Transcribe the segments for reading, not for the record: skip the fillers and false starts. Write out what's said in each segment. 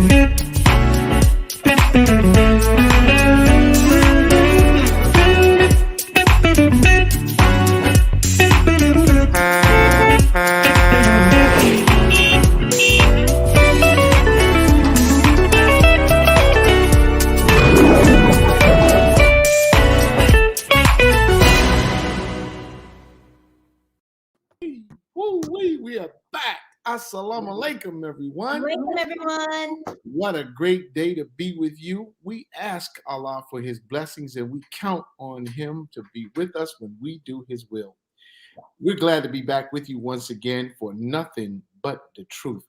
We are back. Assalamu alaikum, everyone. Welcome, everyone. What a great day to be with you. We ask Allah for his blessings and we count on him to be with us when we do his will. We're glad to be back with you once again for Nothing But the Truth.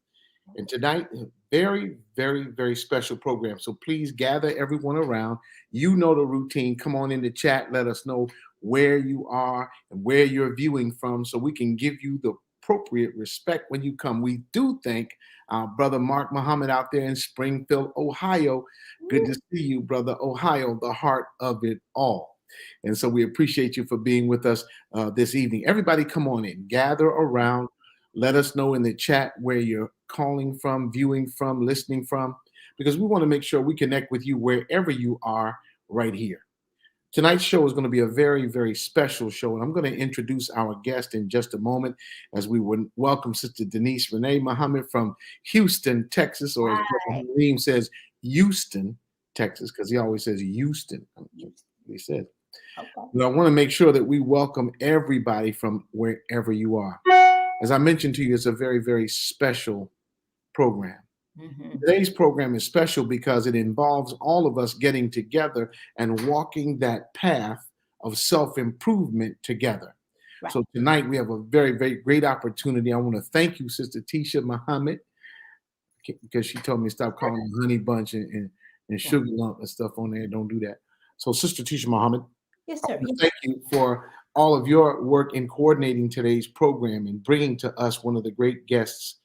And tonight, a very, very, very special program. So please gather everyone around. You know the routine. Come on in the chat. Let us know where you are and where you're viewing from so we can give you the appropriate respect when you come. We do thank our brother Mark Muhammad out there in Springfield, Ohio. Good to see you, brother. Ohio, the heart of it all. And so we appreciate you for being with us this evening. Everybody come on in, gather around. Let us know in the chat where you're calling from, viewing from, listening from, because we want to make sure we connect with you wherever you are right here. Tonight's show is going to be a very, very special show, and I'm going to introduce our guest in just a moment as we would welcome Sister Denise Renee Muhammad from Houston, Texas, or as Naeem says, Houston, Texas, because he always says Houston. He said. Okay. But I want to make sure that we welcome everybody from wherever you are. As I mentioned to you, it's a very, very special program. Mm-hmm. Today's program is special because it involves all of us getting together and walking that path of self-improvement together. Right. So tonight we have a very, very great opportunity. I want to thank you, Sister Tisha Muhammad, because she told me to stop calling me Honey Bunch and Sugar Lump and stuff on there. Don't do that. So Sister Tisha Muhammad, yes, sir. Thank you for all of your work in coordinating today's program and bringing to us one of the great guests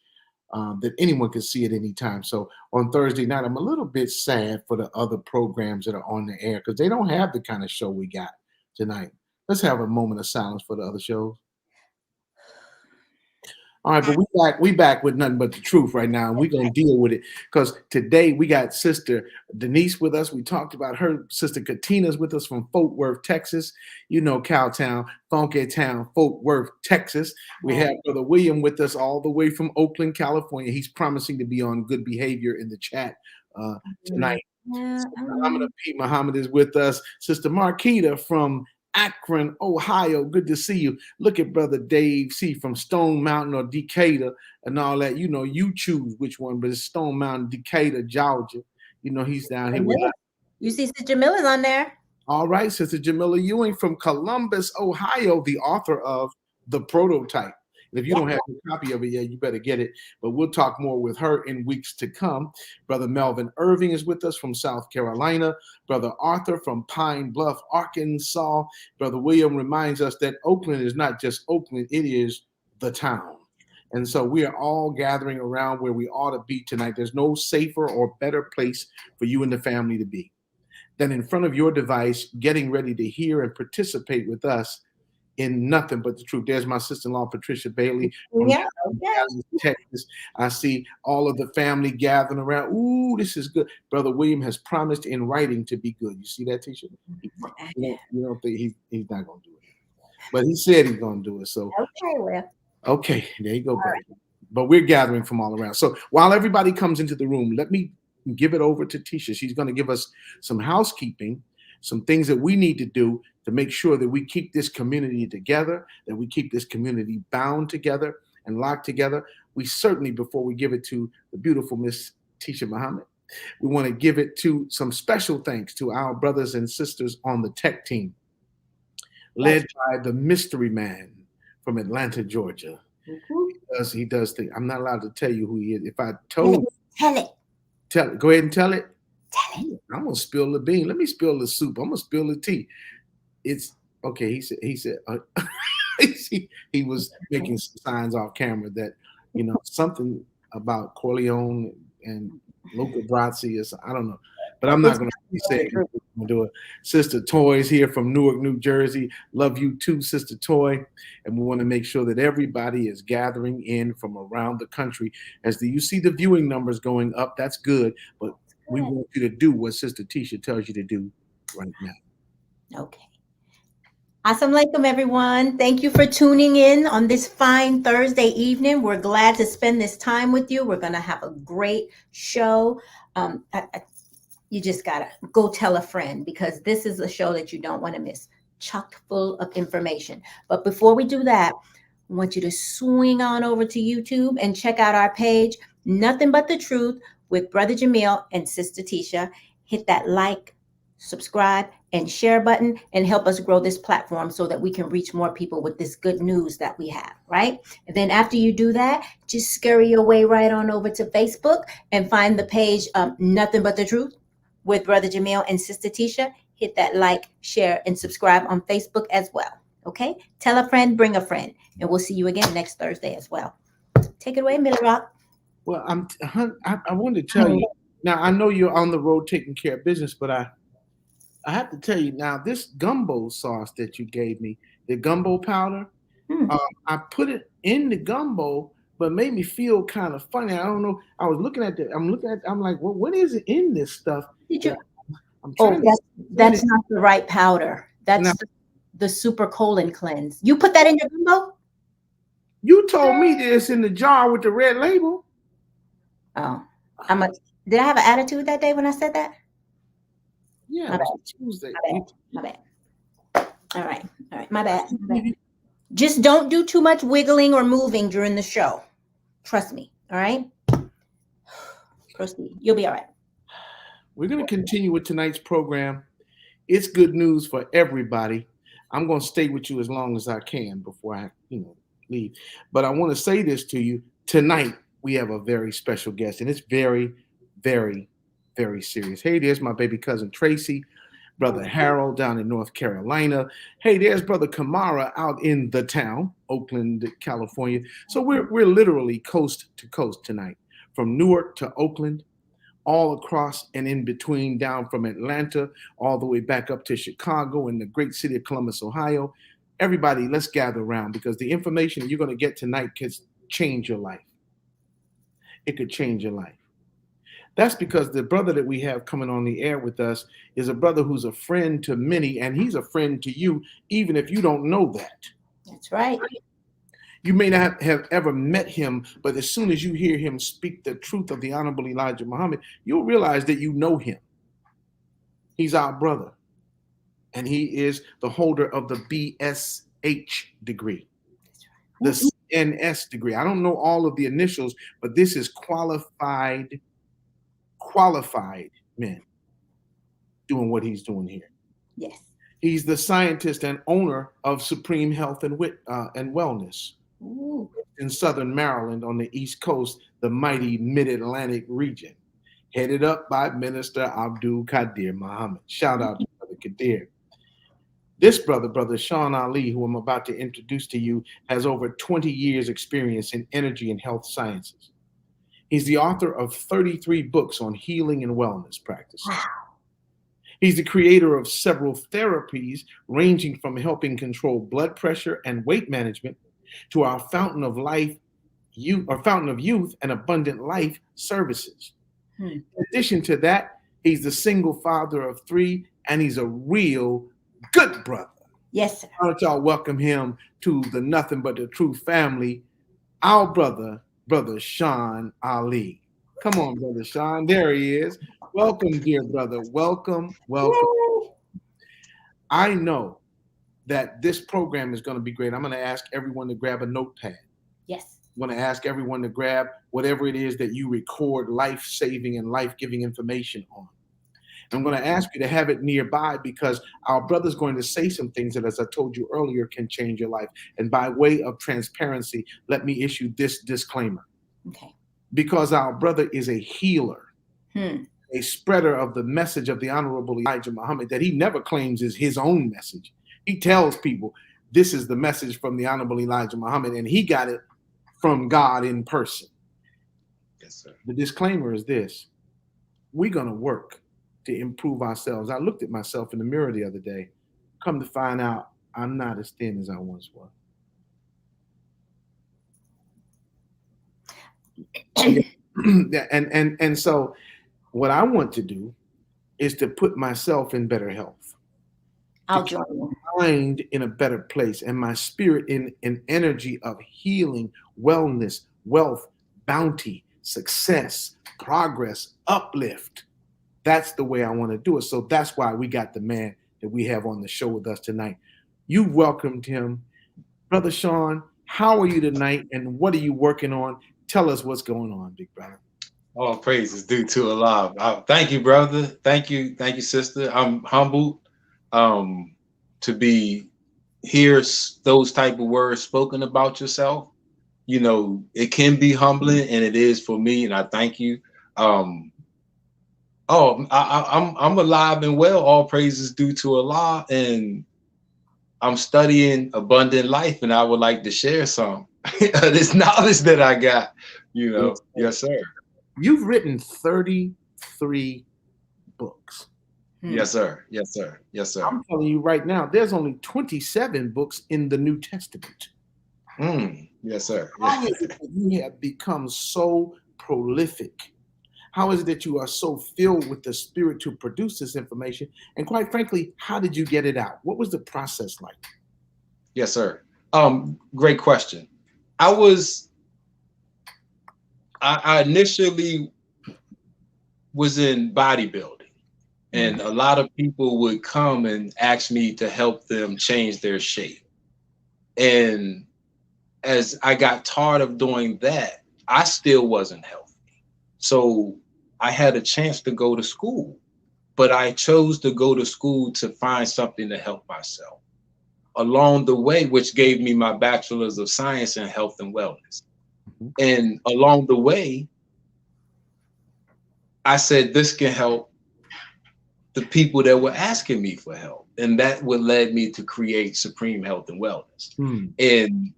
that anyone can see at any time. So on Thursday night, I'm a little bit sad for the other programs that are on the air because they don't have the kind of show we got tonight. Let's have a moment of silence for the other shows. All right, but we back with Nothing But the Truth right now, and we're going to deal with it because today we got Sister Denise with us. We talked about her. Sister Katina's with us from Fort Worth, Texas. You know, Cowtown, Funky Town, Fort Worth, Texas. We have Brother William with us all the way from Oakland, California. He's promising to be on good behavior in the chat tonight. Muhammad P. Muhammad is with us. Sister Marquita from Akron, Ohio. Good to see you. Look at Brother Dave C. from Stone Mountain or Decatur and all that. You know, you choose which one, but it's Stone Mountain, Decatur, Georgia. You know, he's down here with us. You see Sister Jamila's on there. All right, Sister Jamila Ewing from Columbus, Ohio, the author of The Prototype. If you don't have a copy of it yet, you better get it. But we'll talk more with her in weeks to come. Brother Melvin Irving is with us from South Carolina. Brother Arthur from Pine Bluff, Arkansas. Brother William reminds us that Oakland is not just Oakland, it is the town. And so we are all gathering around where we ought to be tonight. There's no safer or better place for you and the family to be than in front of your device, getting ready to hear and participate with us in Nothing But the Truth. There's my sister-in-law, Patricia Bailey from Texas. I see all of the family gathering around. Ooh, this is good. Brother William has promised in writing to be good. You see that, Tisha? You don't think he's not going to do it. But he said he's going to do it. So okay, there you go, brother. Right. But we're gathering from all around. So while everybody comes into the room, let me give it over to Tisha. She's going to give us some housekeeping, some things that we need to do to make sure that we keep this community together, that we keep this community bound together and locked together. We certainly, before we give it to the beautiful Miss Tisha Muhammad, we want to give it to some special thanks to our brothers and sisters on the tech team, led by the mystery man from Atlanta, Georgia. Mm-hmm. He does things. I'm not allowed to tell you who he is. If I told tell it. Go ahead and tell it. Tell it. I'm gonna spill the bean. Let me spill the soup. I'm gonna spill the tea. It's okay. He said he was making signs off camera that, you know, something about Corleone and Luca Brasi is, I don't know, but I'm not going to say it. do it. Sister Toy's here from Newark, New Jersey. Love you too, Sister Toy. And we want to make sure that everybody is gathering in from around the country. You see the viewing numbers going up, that's good. But we want you to do what Sister Tisha tells you to do right now. Okay. Assalamu alaikum, everyone. Thank you for tuning in on this fine Thursday evening. We're glad to spend this time with you. We're going to have a great show. You just got to go tell a friend, because this is a show that you don't want to miss. Chock full of information. But before we do that, I want you to swing on over to YouTube and check out our page, Nothing But The Truth with Brother Jamil and Sister Tisha. Hit that like, subscribe, and share button and help us grow this platform so that we can reach more people with this good news that we have, right? And then after you do that, just scurry your way right on over to Facebook and find the page, Nothing But The Truth with Brother Jamil and Sister Tisha. Hit that like, share, and subscribe on Facebook as well, okay? Tell a friend, bring a friend, and we'll see you again next Thursday as well. Take it away, Millie Rock. Well, I wanted to tell you, now I know you're on the road taking care of business, but I have to tell you now, this gumbo sauce that you gave me, the gumbo powder, I put it in the gumbo, but made me feel kind of funny. I don't know. I was looking at it. I'm like, well, what is it in this stuff? That's not the right powder. That's the super colon cleanse. You put that in your gumbo? You told me this in the jar with the red label. Oh, did I have an attitude that day when I said that? Yeah, Tuesday. My bad. All right. My bad. Just don't do too much wiggling or moving during the show. Trust me. All right. Proceed. You'll be all right. We're going to continue with tonight's program. It's good news for everybody. I'm going to stay with you as long as I can before I, leave. But I want to say this to you. Tonight, we have a very special guest, and it's very, very, very serious. Hey, there's my baby cousin Tracy, Brother Harold down in North Carolina. Hey, there's Brother Kamara out in the town, Oakland, California. So we're literally coast to coast tonight, from Newark to Oakland, all across and in between, down from Atlanta, all the way back up to Chicago and the great city of Columbus, Ohio. Everybody, let's gather around, because the information you're going to get tonight could change your life. It could change your life. That's because the brother that we have coming on the air with us is a brother who's a friend to many, and he's a friend to you, even if you don't know that. That's right. You may not have ever met him, but as soon as you hear him speak the truth of the Honorable Elijah Muhammad, you'll realize that you know him. He's our brother, and he is the holder of the BSH degree, the CNS degree. I don't know all of the initials, but this is qualified men doing what he's doing here. Yes. He's the scientist and owner of Supreme Health and Wellness. Ooh. In Southern Maryland on the East Coast, the mighty Mid-Atlantic region, headed up by Minister Abdul Qadir Muhammad. Shout out to Brother Qadir. This brother Sean Ali, who I'm about to introduce to you, has over 20 years experience in energy and health sciences. He's the author of 33 books on healing and wellness practices. Wow. He's the creator of several therapies ranging from helping control blood pressure and weight management to our fountain of youth and abundant life services. In addition to that, he's the single father of 3, and he's a real good brother. Yes, sir. Why don't y'all welcome him to the Nothing But The Truth family, our brother Sean Ali. Come on, Brother Sean. There he is. Welcome, dear brother. Welcome. Yay. I know that this program is going to be great. I'm going to ask everyone to grab a notepad. Yes. I'm going to ask everyone to grab whatever it is that you record life-saving and life-giving information on. I'm going to ask you to have it nearby, because our brother's going to say some things that, as I told you earlier, can change your life. And by way of transparency, let me issue this disclaimer. Okay. Because our brother is a healer, a spreader of the message of the Honorable Elijah Muhammad that he never claims is his own message. He tells people this is the message from the Honorable Elijah Muhammad, and he got it from God in person. Yes, sir. The disclaimer is this: we're going to work to improve ourselves. I looked at myself in the mirror the other day. Come to find out, I'm not as thin as I once was. Yeah, and so what I want to do is to put myself in better health, I'll join you. mind in a better place, and my spirit in an energy of healing, wellness, wealth, bounty, success, progress, uplift. That's the way I want to do it. So that's why we got the man that we have on the show with us tonight. You welcomed him. Brother Sean, how are you tonight, and what are you working on? Tell us what's going on, big brother. All praise is due to Allah. Thank you, brother. Thank you, sister. I'm humbled to be hear those type of words spoken about yourself. You know, it can be humbling, and it is for me, and I thank you. I'm alive and well. All praises due to Allah, and I'm studying abundant life, and I would like to share some of this knowledge that I got. You know, yes, sir. You've written 33 books. Yes, sir. Yes, sir. Yes, sir. I'm telling you right now, there's only 27 books in the New Testament. Yes, sir. How is it that you have become so prolific? How is it that you are so filled with the Spirit to produce this information? And quite frankly, how did you get it out? What was the process like? Yes, sir. Great question. I initially was in bodybuilding, and a lot of people would come and ask me to help them change their shape. And as I got tired of doing that, I still wasn't healthy. So I had a chance to go to school, but I chose to go to school to find something to help myself along the way, which gave me my bachelor's of science in health and wellness. And along the way, I said, this can help the people that were asking me for help. And that what led me to create Supreme Health and Wellness. And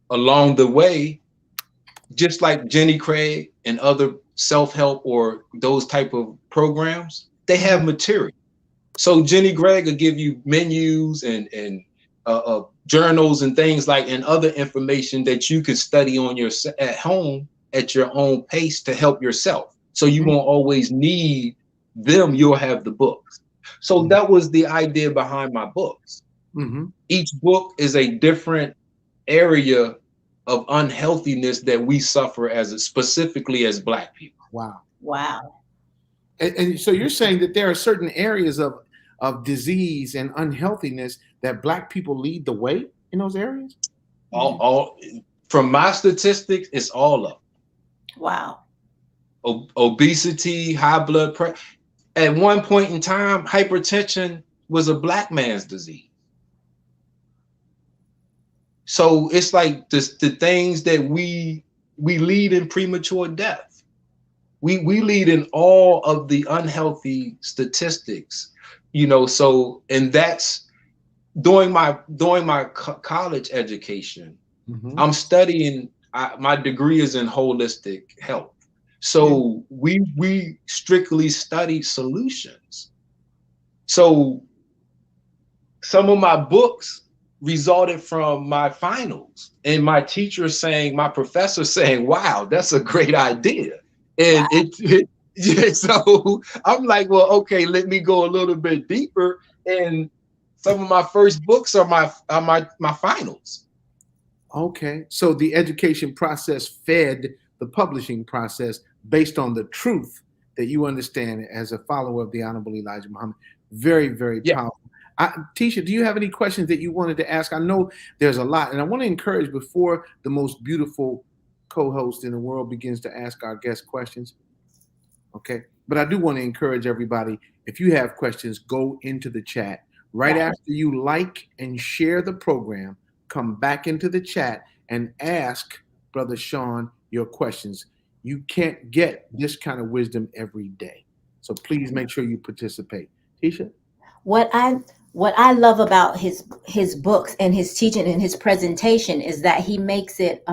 along the way, just like Jenny Craig and other self-help or those type of programs, they have material. So Jenny Craig will give you menus and journals and things like, and other information that you can study on your at home at your own pace to help yourself. So you won't always need them. You'll have the books. So that was the idea behind my books. Each book is a different area of unhealthiness that we suffer specifically as Black people. Wow. And so you're saying that there are certain areas of disease and unhealthiness that Black people lead the way in those areas? All from my statistics, it's all of them. Wow. Obesity, high blood pressure. At one point in time, hypertension was a Black man's disease. So it's like the things that we lead in premature death. We lead in all of the unhealthy statistics, you know. So, and that's during my college education. I'm studying. My degree is in holistic health. So we strictly study solutions. So some of my books resulted from my finals and my teacher saying, my professor saying, wow, that's a great idea. And so I'm like, well, okay, let me go a little bit deeper. And some of my first books are my finals. Okay. So the education process fed the publishing process based on the truth that you understand as a follower of the Honorable Elijah Muhammad. Very, very powerful. Tisha, do you have any questions that you wanted to ask? I know there's a lot, and I want to encourage before the most beautiful co-host in the world begins to ask our guests questions. Okay. But I do want to encourage everybody, if you have questions, go into the chat. Right after you like and share the program, come back into the chat and ask Brother Sean your questions. You can't get this kind of wisdom every day. So please make sure you participate. Tisha? What I love about his books and his teaching and his presentation is that he makes it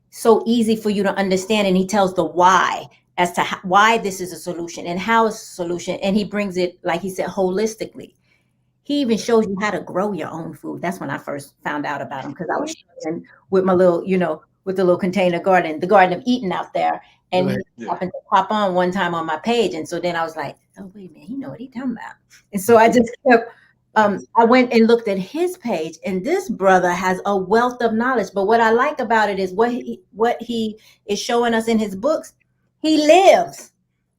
so easy for you to understand, and he tells the why as to why this is a solution and how it's a solution. And he brings it, like he said, holistically. He even shows you how to grow your own food. That's when I first found out about him, because I was struggling with my little, with the little container garden, the Garden of Eden out there. And he happened to pop on one time on my page. And so then I was like, oh, wait a minute, he know what he's talking about. And so I just kept, I went and looked at his page, and this brother has a wealth of knowledge. But what I like about it is what he is showing us in his books. He lives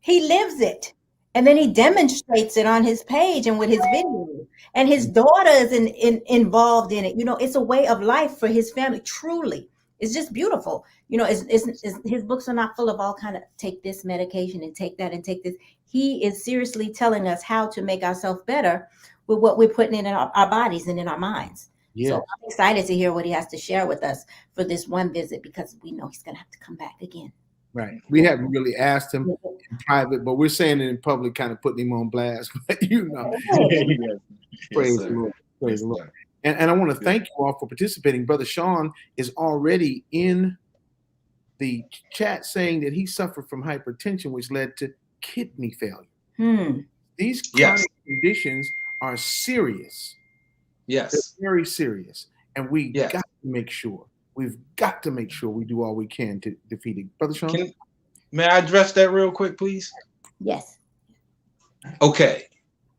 it. And then he demonstrates it on his page and with his videos. And his daughter is involved in it. It's a way of life for his family. Truly, it's just beautiful. His books are not full of all kind of take this medication and take that and take this. He is seriously telling us how to make ourselves better with what we're putting in our bodies and in our minds. Yeah. So I'm excited to hear what he has to share with us for this one visit, because we know he's going to have to come back again. Right. We haven't really asked him in private, but we're saying it in public, kind of putting him on blast. But praise the Lord. Praise the Lord. And I want to thank you all for participating. Brother Sean is already in the chat saying that he suffered from hypertension, which led to kidney failure. These chronic conditions are serious. Yes. They're very serious. And we got to make sure. We've got to make sure we do all we can to defeat it. Brother Sean? May I address that real quick, please? Yes. Okay.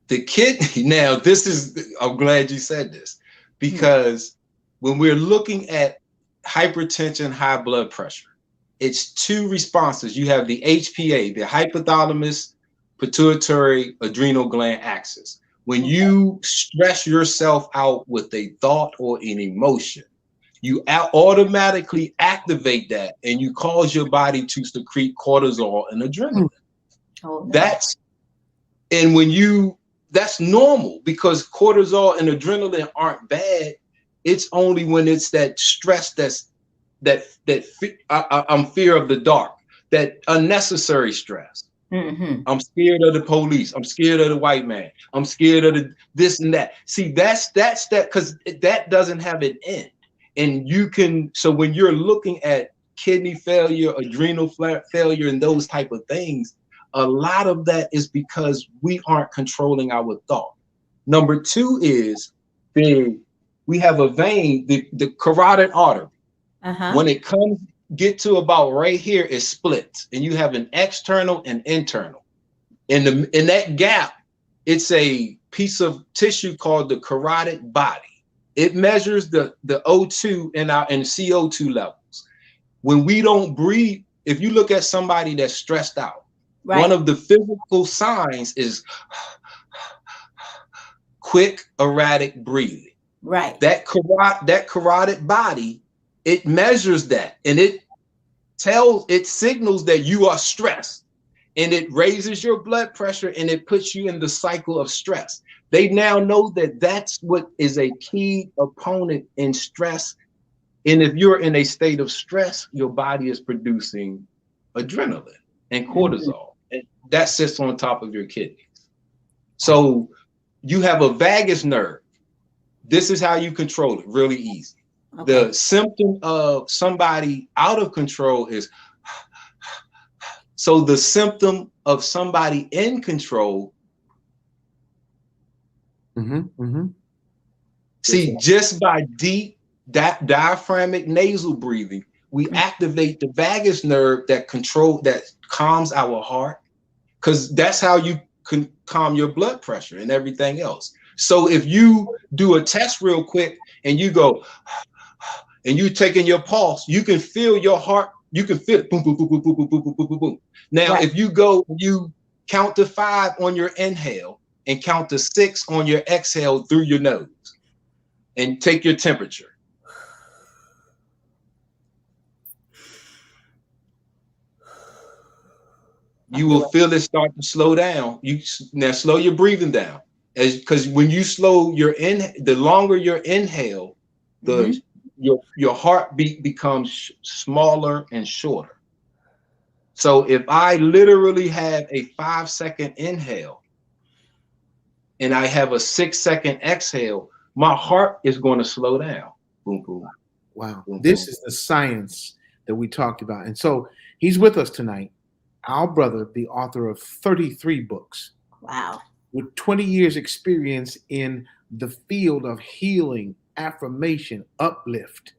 The kidney, now I'm glad you said this, because when we're looking at hypertension, high blood pressure, it's two responses. You have the HPA, the hypothalamus, pituitary, adrenal gland axis. When you stress yourself out with a thought or an emotion, you automatically activate that, and you cause your body to secrete cortisol and adrenaline. Oh, no. That's normal, because cortisol and adrenaline aren't bad. It's only when it's that stress I'm fear of the dark, that unnecessary stress. I'm scared of the police. I'm scared of the white man. I'm scared of the this and that. See, that's that, because that doesn't have an end. And so when you're looking at kidney failure, adrenal failure, and those type of things, a lot of that is because we aren't controlling our thought. Number two is we have a vein, the carotid artery. When it get to about right here, it splits, and you have an external and internal. In that gap, it's a piece of tissue called the carotid body. It measures the O2 and CO2 levels. When we don't breathe, if you look at somebody that's stressed out, one of the physical signs is quick, erratic breathing. Right. That carotid body, it measures that, and it signals that you are stressed, and it raises your blood pressure, and it puts you in the cycle of stress. They now know that that's what is a key opponent in stress. And if you're in a state of stress, your body is producing adrenaline and cortisol, and that sits on top of your kidneys. So you have a vagus nerve. This is how you control it, really easy. Okay. The symptom of somebody out of control is, so the symptom of somebody in control. See, just by deep diaphragmatic nasal breathing, we activate the vagus nerve that calms our heart, because that's how you can calm your blood pressure and everything else. So if you do a test real quick and you go, and you taking your pulse, you can feel your heart, you can feel it, boom, boom, boom, boom, boom, boom, boom, boom, boom, boom. Now, if you go, you count to 5 on your inhale and count to 6 on your exhale through your nose, and take your temperature. You will feel it start to slow down. Now slow your breathing down, because when you slow the longer your inhale, your heartbeat becomes smaller and shorter. So if I literally have a 5-second inhale and I have a 6-second exhale, my heart is going to slow down. Boom, boom. Wow. This is the science that we talked about. And so he's with us tonight. Our brother, the author of 33 books, Wow. with 20 years experience in the field of healing, affirmation, uplift,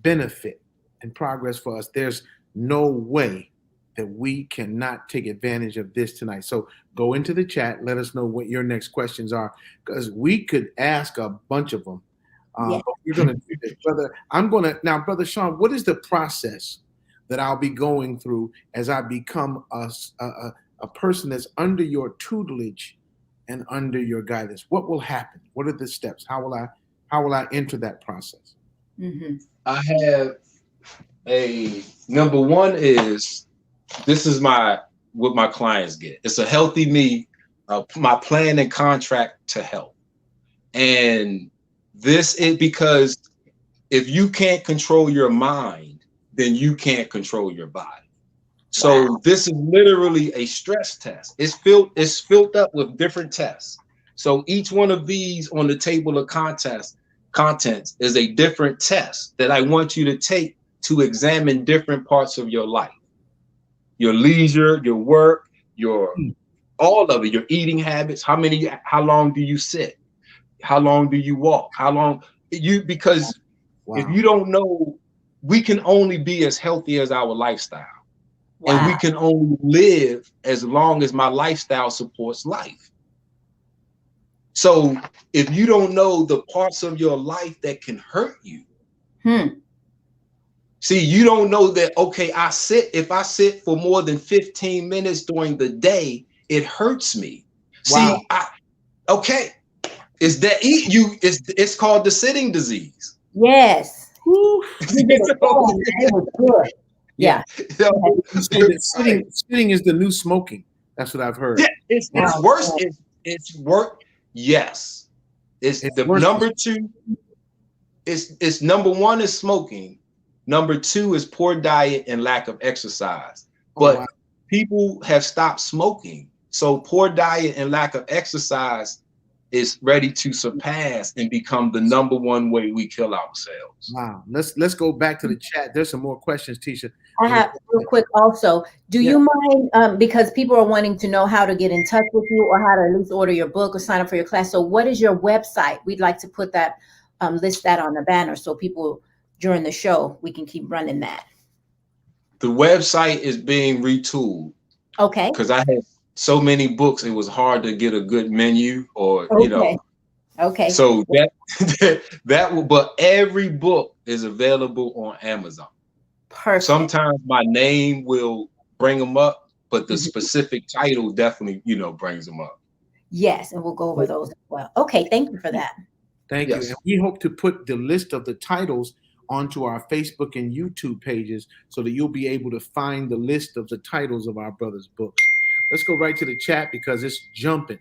benefit, and progress for us. There's no way that we cannot take advantage of this tonight. So go into the chat. Let us know what your next questions are, because we could ask a bunch of them. Yeah. But we're going to do this, brother. Now, Brother Sean, what is the process that I'll be going through as I become a person that's under your tutelage and under your guidance? What will happen? What are the steps? How will I enter that process? Mm-hmm. I have a number one is, this is what my clients get. It's a healthy me, my plan and contract to health. And this is because if you can't control your mind, then you can't control your body. So Wow. this is literally a stress test. It's filled up with different tests. So each one of these on the table of contents is a different test that I want you to take to examine different parts of your life, your leisure, your work, all of it, your eating habits. How long do you sit? How long do you walk? Because Wow. if you don't know, we can only be as healthy as our lifestyle. Wow. And we can only live as long as my lifestyle supports life. So if you don't know the parts of your life that can hurt you, see, you don't know that, okay, if I sit for more than 15 minutes during the day, it hurts me. Wow. See, it's called the sitting disease. Yes. You did it well, man. It was good. Yeah. You say that sitting is the new smoking. That's what I've heard. Yeah, it's worse. It's work. Yes. It's the worse. Number two. It's number one is smoking. Number two is poor diet and lack of exercise. But people have stopped smoking. So poor diet and lack of exercise is ready to surpass and become the number one way we kill ourselves. Wow. Let's go back to the chat. There's some more questions, Tisha. I have real quick also. Do you mind, because people are wanting to know how to get in touch with you or how to at least order your book or sign up for your class. So what is your website? We'd like to put that, list that on the banner so people during the show, we can keep running that. The website is being retooled. Okay. Because I had so many books, it was hard to get a good menu or, Okay. So but every book is available on Amazon. Perfect. Sometimes my name will bring them up, but the specific title definitely, brings them up. Yes, and we'll go over those as well. Okay, thank you for that. Thank you. And we hope to put the list of the titles onto our Facebook and YouTube pages so that you'll be able to find the list of the titles of our brother's books. Let's go right to the chat because it's jumping.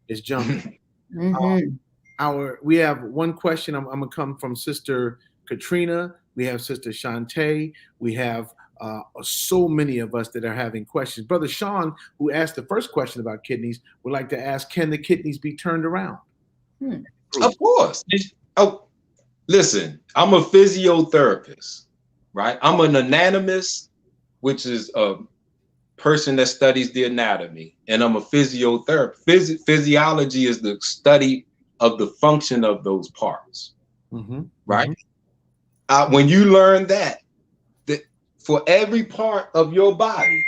It's jumping. We have one question. I'm gonna come from Sister Katrina. We have Sister Shantae. We have so many of us that are having questions. Brother Sean, who asked the first question about kidneys, would like to ask, can the kidneys be turned around? Of course. Listen, I'm a physiotherapist, right? I'm an anatomist, which is a person that studies the anatomy, and I'm a physiotherapist. Physiology is the study of the function of those parts, right? When you learn that for every part of your body,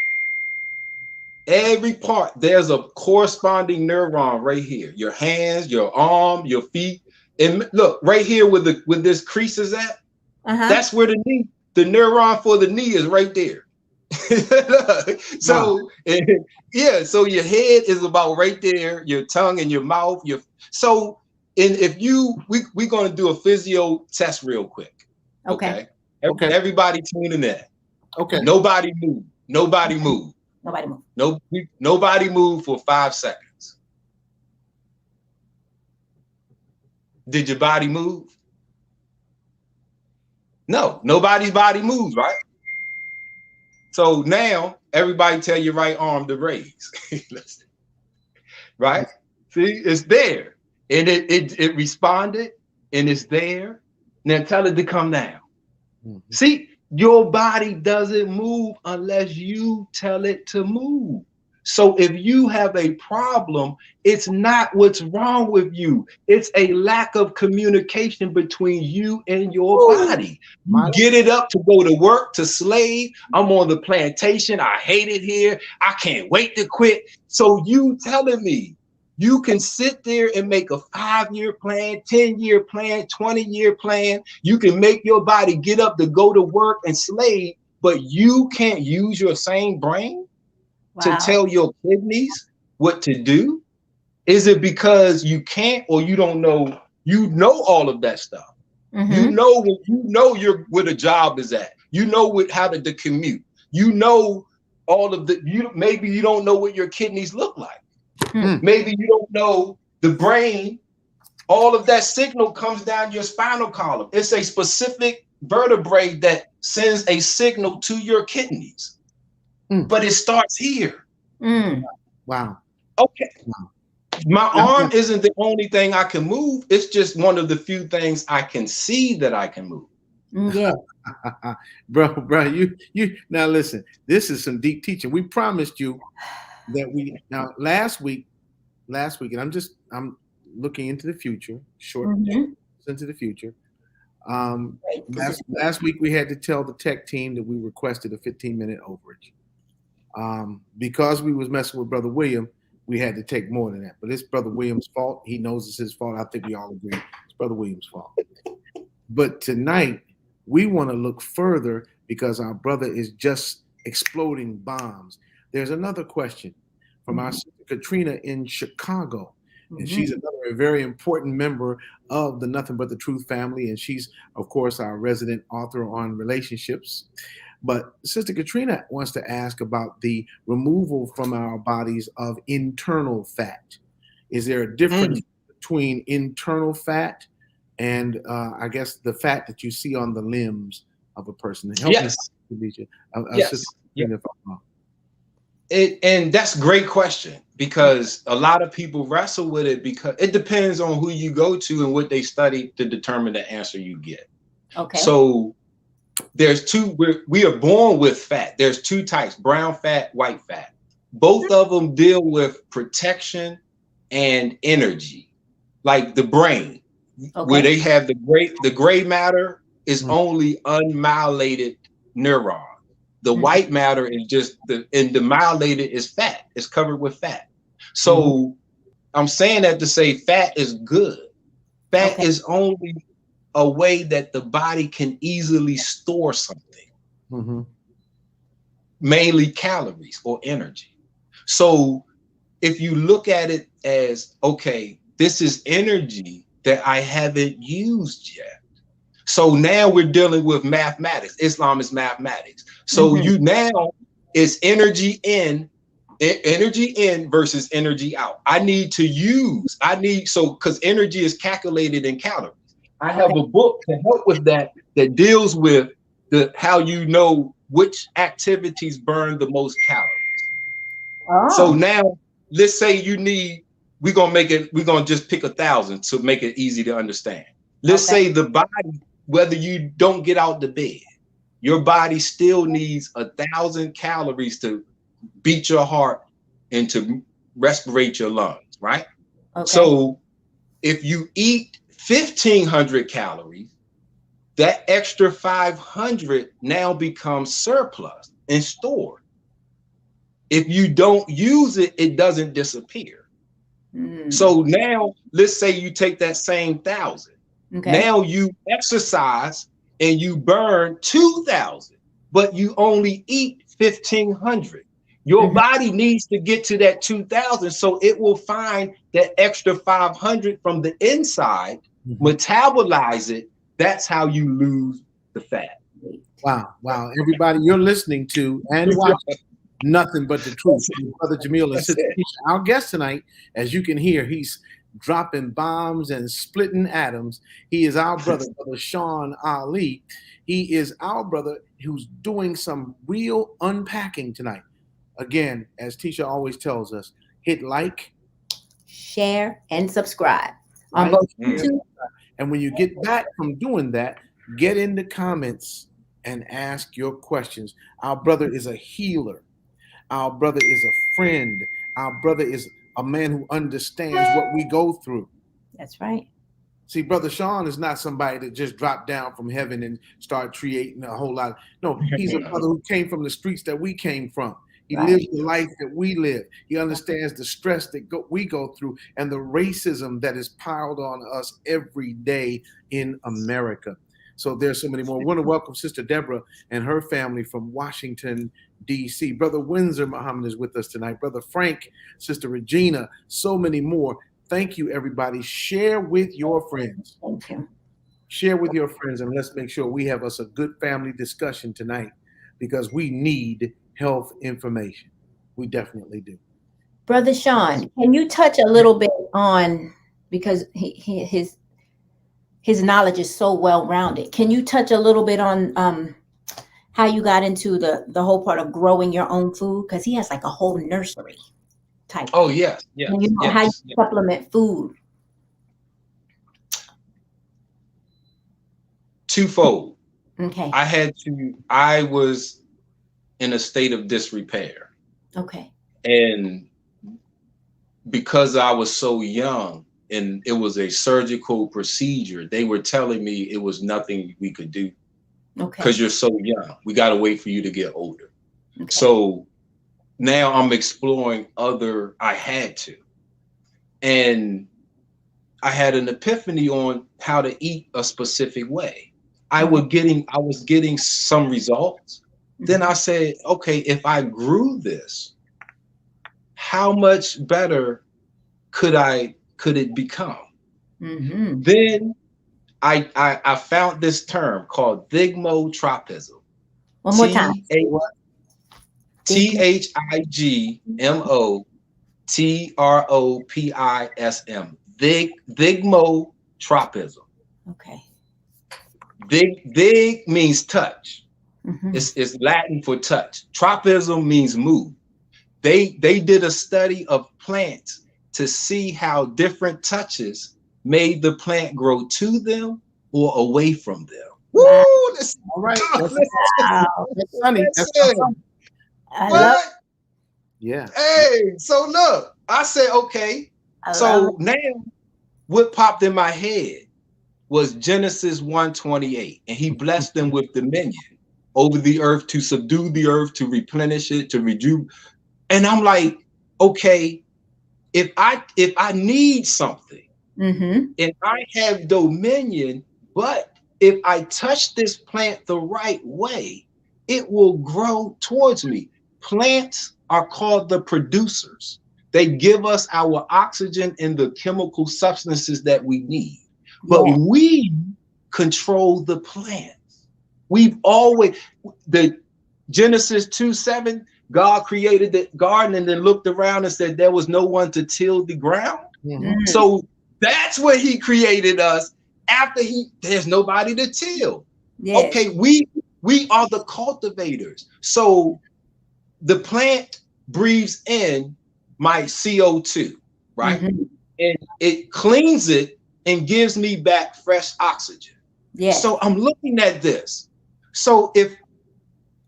there's a corresponding neuron right here. Your hands, your arm, your feet. And look, right here with this creases at, that's where the neuron for the knee is right there. So so your head is about right there, your tongue and your mouth. We're going to do a physio test real quick. Okay. Everybody tuning in. Okay. Nobody move. Nobody move. Nobody move. Nobody move for 5 seconds. Did your body move? No, nobody's body moves, right? So now everybody tell your right arm to raise. Right? See, it's there. And it responded and it's there. Now tell it to come down. See, Your body doesn't move unless you tell it to move. So if you have a problem, it's not what's wrong with you. It's a lack of communication between you and your body. You get it up to go to work, to slave. I'm on the plantation. I hate it here. I can't wait to quit. So you telling me you can sit there and make a 5-year plan, 10-year plan, 20-year plan. You can make your body get up to go to work and slave, but you can't use your same brain to tell your kidneys what to do? Is it because you can't, or you don't know? You know all of that stuff. You know you're where the job is at. You know how to commute. You know all of the. Maybe you don't know what your kidneys look like. Maybe you don't know the brain. All of that signal comes down your spinal column. It's a specific vertebrae that sends a signal to your kidneys. But it starts here. Wow. Okay. My arm isn't the only thing I can move. It's just one of the few things I can see that I can move. Yeah. bro, you now listen, this is some deep teaching. We promised you that last week, and I'm looking into the future, into the future. Last week we had to tell the tech team that we requested a 15-minute overage. Because we was messing with Brother William, we had to take more than that. But it's Brother William's fault. He knows it's his fault. I think we all agree it's Brother William's fault. But tonight, we want to look further because our brother is just exploding bombs. There's another question from our sister Katrina in Chicago. And she's another very important member of the Nothing But the Truth family. And she's, of course, our resident author on relationships. But Sister Katrina wants to ask about the removal from our bodies of internal fat. Is there a difference between internal fat and I guess the fat that you see on the limbs of a person? Yes. And that's a great question, because a lot of people wrestle with it because it depends on who you go to and what they study to determine the answer you get. Okay. So there's we are born with fat. There's two types: brown fat, white fat. Both of them deal with protection and energy, like the brain, where they have the gray matter is only unmyelated neuron. The white matter is just the myelated is fat. It's covered with fat. So I'm saying that to say fat is good. Fat is only a way that the body can easily store something, mainly calories or energy. So if you look at it as, okay, this is energy that I haven't used yet. So now we're dealing with mathematics. Islam is mathematics. So you now it's energy in versus energy out. Because energy is calculated in calories. I have a book to help with that deals with how you know which activities burn the most calories. So now let's say we're gonna just pick 1,000 to make it easy to understand. Let's say the body, whether you don't get out the bed, your body still needs 1,000 calories to beat your heart and to respirate your lungs, right? So if you eat 1,500 calories, that extra 500 now becomes surplus and stored. If you don't use it, it doesn't disappear. So now let's say you take that same 1,000. Now you exercise and you burn 2,000, but you only eat 1,500. Your body needs to get to that 2,000, so it will find that extra 500 from the inside, metabolize it. That's how you lose the fat. Wow. Everybody, you're listening to and watching Nothing But the Truth. Brother Jamil and Sister Keisha. Our guest tonight, as you can hear, he's dropping bombs and splitting atoms. He is our brother Sean Ali. He is our brother who's doing some real unpacking tonight. Again, as Tisha always tells us, hit like, share, and subscribe on both YouTube. And when you get back from doing that, get in the comments and ask your questions. Our brother is a healer. Our brother is a friend. Our brother is a man who understands what we go through. That's right. See, Brother Sean is not somebody that just dropped down from heaven and started creating a whole lot. No, he's a brother who came from the streets that we came from. He Right. lives the life that we live. He understands the stress that we go through and the racism that is piled on us every day in America. So there's so many more. I want to welcome Sister Deborah and her family from Washington, D.C. Brother Windsor Muhammad is with us tonight. Brother Frank, Sister Regina, so many more. Thank you, everybody. Share with your friends. Thank you. Share with your friends, and let's make sure we have us a good family discussion tonight, because we need health information. We definitely do. Brother Sean, can you touch a little bit on, because his knowledge is so well-rounded. Can you touch a little bit on how you got into the whole part of growing your own food? Because he has like a whole nursery type. Oh, yes. Yes. And you know how you supplement food. Twofold. Okay. I was in a state of disrepair. Okay. And because I was so young and it was a surgical procedure, they were telling me it was nothing we could do. Okay. Because you're so young. We got to wait for you to get older. Okay. So now I'm exploring I had to. And I had an epiphany on how to eat a specific way. I was getting some results. Then I said, okay, if I grew this, how much better could it become? Mm-hmm. Then I found this term called thigmotropism. One more time. Thigmotropism. Thigmotropism. Okay. Thig means touch. Mm-hmm. It's Latin for touch. Tropism means move. They did a study of plants to see how different touches made the plant grow to them or away from them. Wow. Woo! All right. Wow. That's funny. That's funny. I love it. Yeah. Hey, so look, I said, okay. So now what popped in my head was Genesis 1:28, and he blessed them with dominion over the earth, to subdue the earth, to replenish it, to rejuvenate. And I'm like, okay, if I need something, mm-hmm. and I have dominion, but if I touch this plant the right way, it will grow towards me. Plants are called the producers. They give us our oxygen and the chemical substances that we need. But we control the plants. We've always, the Genesis 2:7, God created the garden and then looked around and said there was no one to till the ground. Mm-hmm. So that's where he created us after there's nobody to till. Yes. Okay, we are the cultivators. So the plant breathes in my CO2, right? Mm-hmm. And it cleans it and gives me back fresh oxygen. Yes. So I'm looking at this. So if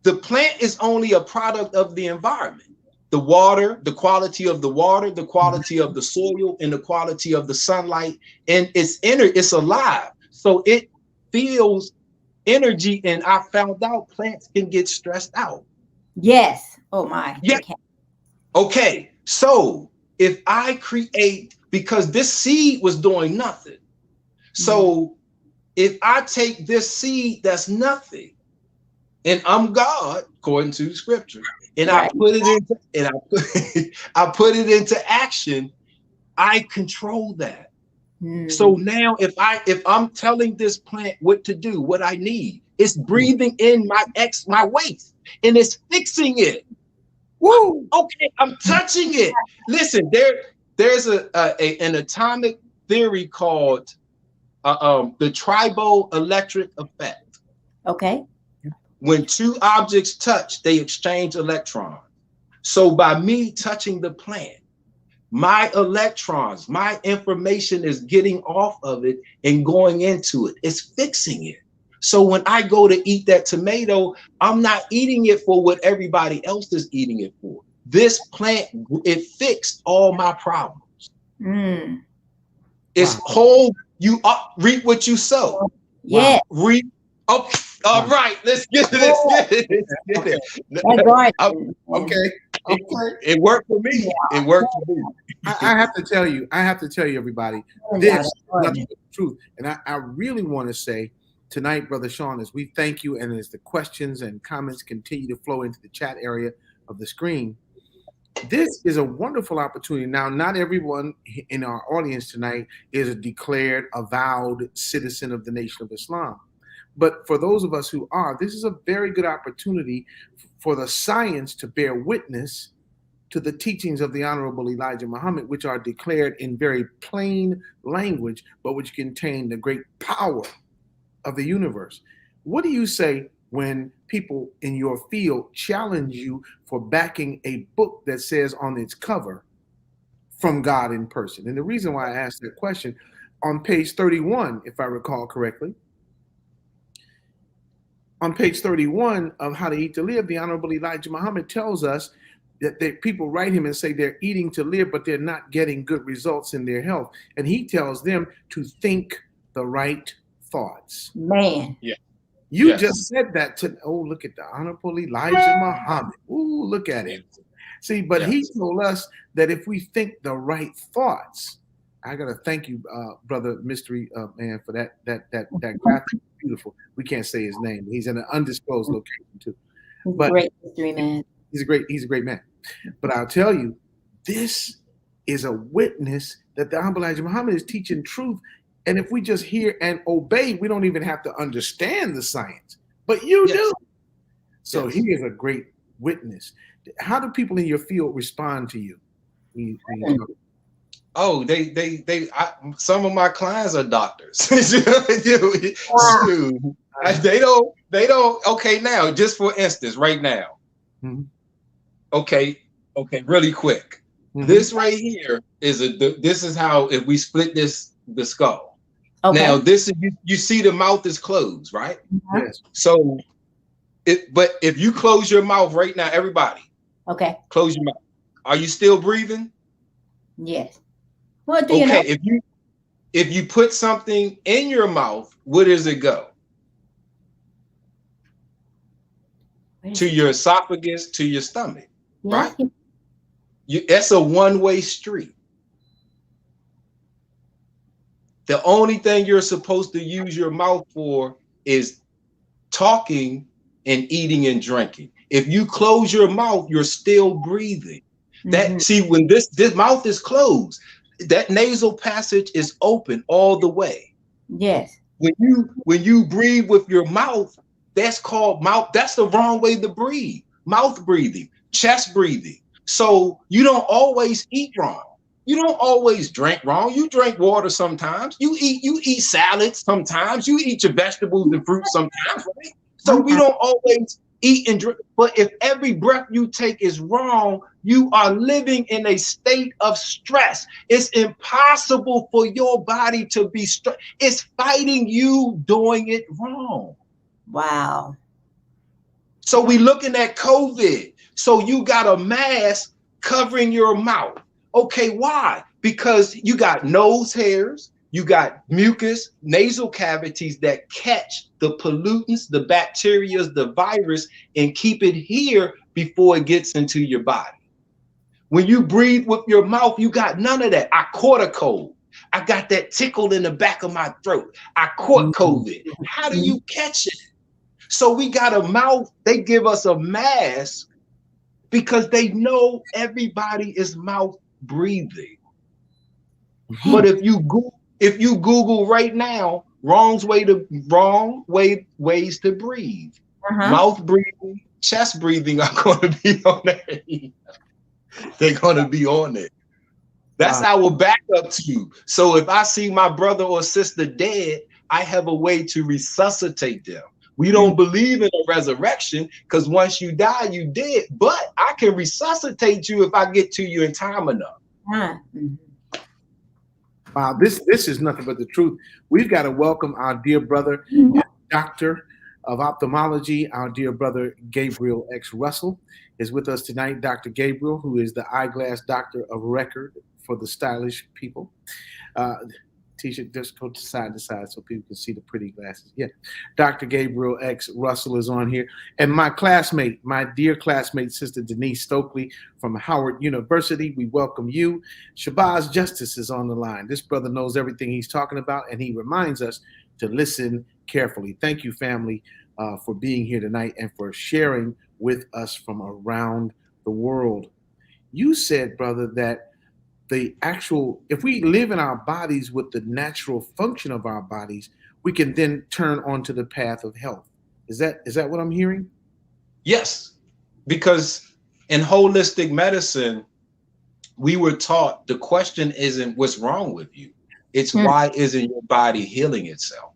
the plant is only a product of the environment, the water, the quality of the water, the quality of the soil, and the quality of the sunlight, and it's alive. So it feels energy, and I found out plants can get stressed out. Yes. Oh my. Yeah. Okay. So if I create, because this seed was doing nothing. So if I take this seed that's nothing, and I'm God according to the scripture, and I put it into action, I control that. So now if I'm telling this plant what to do, what I need, it's breathing in my waste and it's fixing it. Woo! Okay, I'm touching it. Listen, there's an atomic theory called the triboelectric effect. Okay. When two objects touch, they exchange electrons. So by me touching the plant, my electrons, my information is getting off of it and going into it. It's fixing it. So when I go to eat that tomato, I'm not eating it for what everybody else is eating it for. This plant, it fixed all my problems. Mm. It's whole. You reap what you sow. Yeah. Reap. Oh, all right. Let's get it. Okay. It worked for me. It worked for me. I have to tell you, everybody, this is nothing but the truth. And I really want to say tonight, Brother Sean, as we thank you and as the questions and comments continue to flow into the chat area of the screen, this is a wonderful opportunity. Now, not everyone in our audience tonight is a declared, avowed citizen of the Nation of Islam. But for those of us who are, this is a very good opportunity for the science to bear witness to the teachings of the Honorable Elijah Muhammad, which are declared in very plain language, but which contain the great power of the universe. What do you say when people in your field challenge you for backing a book that says on its cover, "From God in Person"? And the reason why I asked that question, on page 31, if I recall correctly, on page 31 of How to Eat to Live, the Honorable Elijah Muhammad tells us that people write him and say they're eating to live, but they're not getting good results in their health. And he tells them to think the right thoughts. Man. Yeah. You just said that to, oh, look at the Honorable Elijah Muhammad. Ooh, look at him. See, but he told us that if we think the right thoughts, I got to thank you, Brother Mystery Man, for that graphic. Beautiful. We can't say his name. He's in an undisclosed location too. But great mystery man. He's a great man. But I'll tell you, this is a witness that the Honorable Elijah Muhammad is teaching truth. And if we just hear and obey, we don't even have to understand the science. But you do. So he is a great witness. How do people in your field respond to you? Oh, some of my clients are doctors. Wow. They don't. Okay, now, just for instance, right now. Mm-hmm. Okay, really quick. Mm-hmm. This right here this is how, if we split the skull. Okay. Now, this is, you see the mouth is closed, right? Mm-hmm. Yes. So, but if you close your mouth right now, everybody. Okay. Close your mouth. Are you still breathing? Yes. Well, do you know? If you put something in your mouth, where does it go? To your esophagus, to your stomach, right? That's a one-way street. The only thing you're supposed to use your mouth for is talking and eating and drinking. If you close your mouth, you're still breathing. See, when this mouth is closed, that nasal passage is open all the way. Yes. When you breathe with your mouth, that's called mouth. That's the wrong way to breathe. Mouth breathing, chest breathing. So you don't always eat wrong. You don't always drink wrong. You drink water sometimes. You eat salads sometimes. You eat your vegetables and fruits sometimes, right? So we don't always eat and drink. But if every breath you take is wrong, you are living in a state of stress. It's impossible for your body to be stressed. It's fighting you doing it wrong. Wow. So we looking at COVID. So you got a mask covering your mouth. Okay, why? Because you got nose hairs, you got mucus, nasal cavities that catch the pollutants, the bacteria, the virus, and keep it here before it gets into your body. When you breathe with your mouth, you got none of that. I caught a cold. I got that tickle in the back of my throat. I caught COVID. How do you catch it? So we got a mouth. They give us a mask because they know everybody is mouth breathing. But if you Google right now, ways to breathe, mouth breathing, chest breathing are going to be on there. They're going to be on it. That's our backup to. So if I see my brother or sister dead, I have a way to resuscitate them. We don't believe in a resurrection because once you die, you dead. But I can resuscitate you if I get to you in time enough. Wow, this is nothing but the truth. We've got to welcome our dear brother, doctor of ophthalmology, our dear brother Gabriel X. Russell is with us tonight. Dr. Gabriel, who is the eyeglass doctor of record for the stylish people. T-shirt, just go side to side so people can see the pretty glasses. Yeah. Dr. Gabriel X. Russell is on here. And my classmate, my dear classmate, Sister Denise Stokely from Howard University, we welcome you. Shabazz Justice is on the line. This brother knows everything he's talking about, and he reminds us to listen carefully. Thank you, family, for being here tonight and for sharing with us from around the world. You said, brother, that if we live in our bodies with the natural function of our bodies, we can then turn onto the path of health. Is that what I'm hearing? Yes, because in holistic medicine, we were taught the question isn't what's wrong with you. It's why isn't your body healing itself?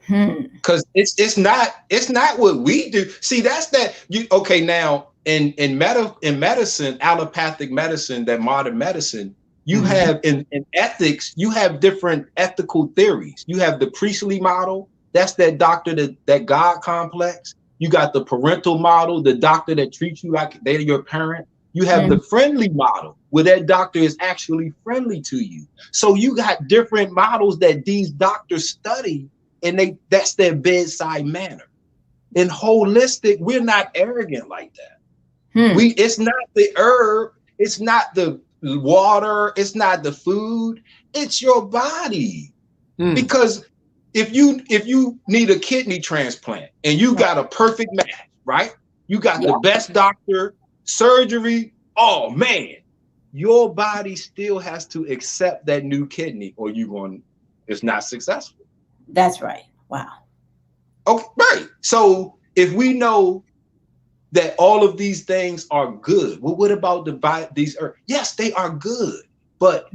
Because it's not what we do. See, that's that you okay now. In medicine, allopathic medicine, that modern medicine, you have in ethics, you have different ethical theories. You have the priestly model, that's that doctor that God complex. You got the parental model, the doctor that treats you like they're your parent. You have the friendly model, where that doctor is actually friendly to you. So you got different models that these doctors study, and that's their bedside manner. In holistic, we're not arrogant like that. It's not the herb, it's not the water, it's not the food, it's your body. Because if you need a kidney transplant and you got a perfect match, right? You got the best doctor, surgery, oh man, your body still has to accept that new kidney or it's not successful. That's right. Wow. Okay, right. So if we know that all of these things are good, well, what about these herbs? Yes, they are good. But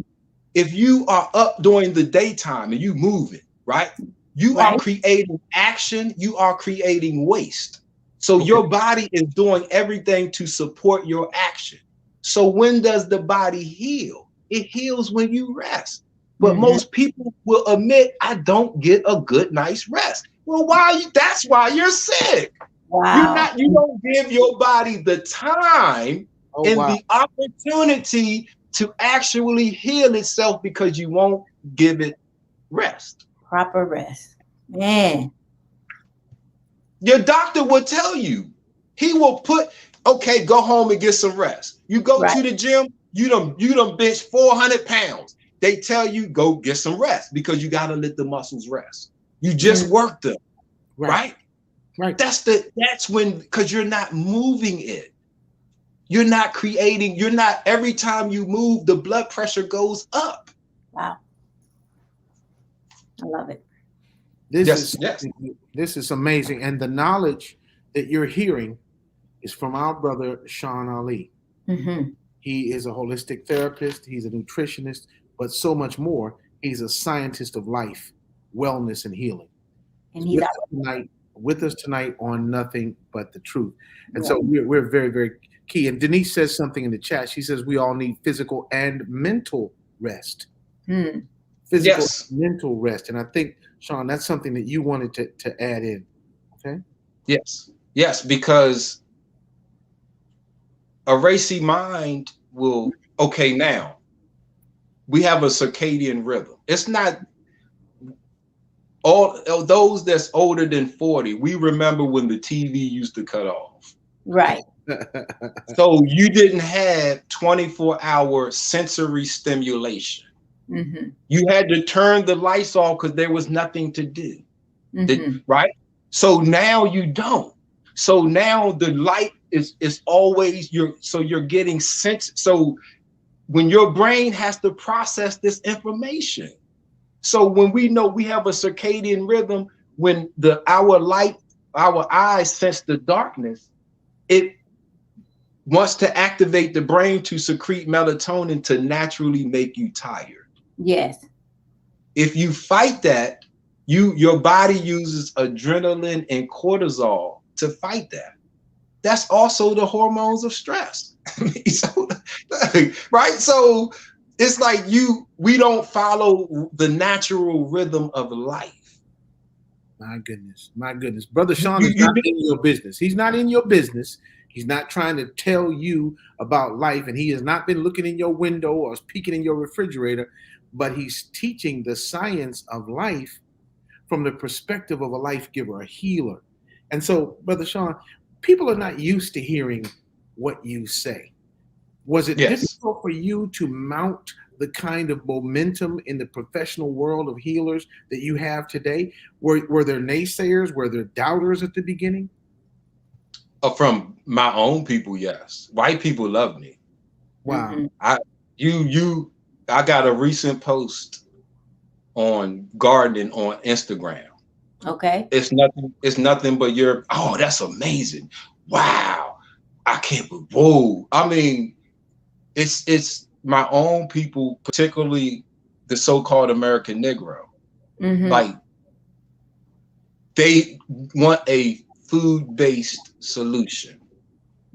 if you are up during the daytime and you moving, right? You are creating action, you are creating waste. So your body is doing everything to support your action. So when does the body heal? It heals when you rest. But most people will admit, I don't get a good, nice rest. Well, that's why you're sick. Wow. You don't give your body the time the opportunity to actually heal itself because you won't give it rest. Proper rest. Man. Your doctor will tell you. He will go home and get some rest. You go to the gym, you done bench 400 pounds. They tell you go get some rest because you got to let the muscles rest. You just worked them, right? Right. That's when, because you're not moving it. You're not creating, every time you move, the blood pressure goes up. Wow. I love it. This is amazing. And the knowledge that you're hearing is from our brother, Sean Ali. He is a holistic therapist. He's a nutritionist, but so much more. He's a scientist of life, wellness, and healing. And he's with us tonight on Nothing But the Truth. And so we're very, very key. And Denise says something in the chat. She says we all need physical and mental rest. Physical and mental rest. And I think, Sean, that's something that you wanted to add in. Okay? Yes, because a racy mind will, now we have a circadian rhythm. It's not all those that's older than 40. We remember when the TV used to cut off. Right. So you didn't have 24-hour sensory stimulation. You had to turn the lights off because there was nothing to do. Right? So now you don't. So now the light is always you're getting sense. So when your brain has to process this information. So when we know we have a circadian rhythm, when our eyes sense the darkness, it wants to activate the brain to secrete melatonin to naturally make you tired. Yes. If you fight that, your body uses adrenaline and cortisol to fight that. That's also the hormones of stress. Right? So it's like we don't follow the natural rhythm of life. My goodness. My goodness. Brother Sean is not in your business. He's not in your business. He's not trying to tell you about life, and he has not been looking in your window or peeking in your refrigerator, but he's teaching the science of life from the perspective of a life giver, a healer. And so, Brother Sean, people are not used to hearing what you say. Was it difficult for you to mount the kind of momentum in the professional world of healers that you have today? Were there naysayers? Were there doubters at the beginning? From my own people, yes. White people love me. Wow. Mm-hmm. I got a recent post on gardening on Instagram. Okay. It's nothing but oh, that's amazing. Wow. I can't believe, whoa. I mean, it's my own people, particularly the so-called American Negro. Mm-hmm. Like, they want a food-based solution,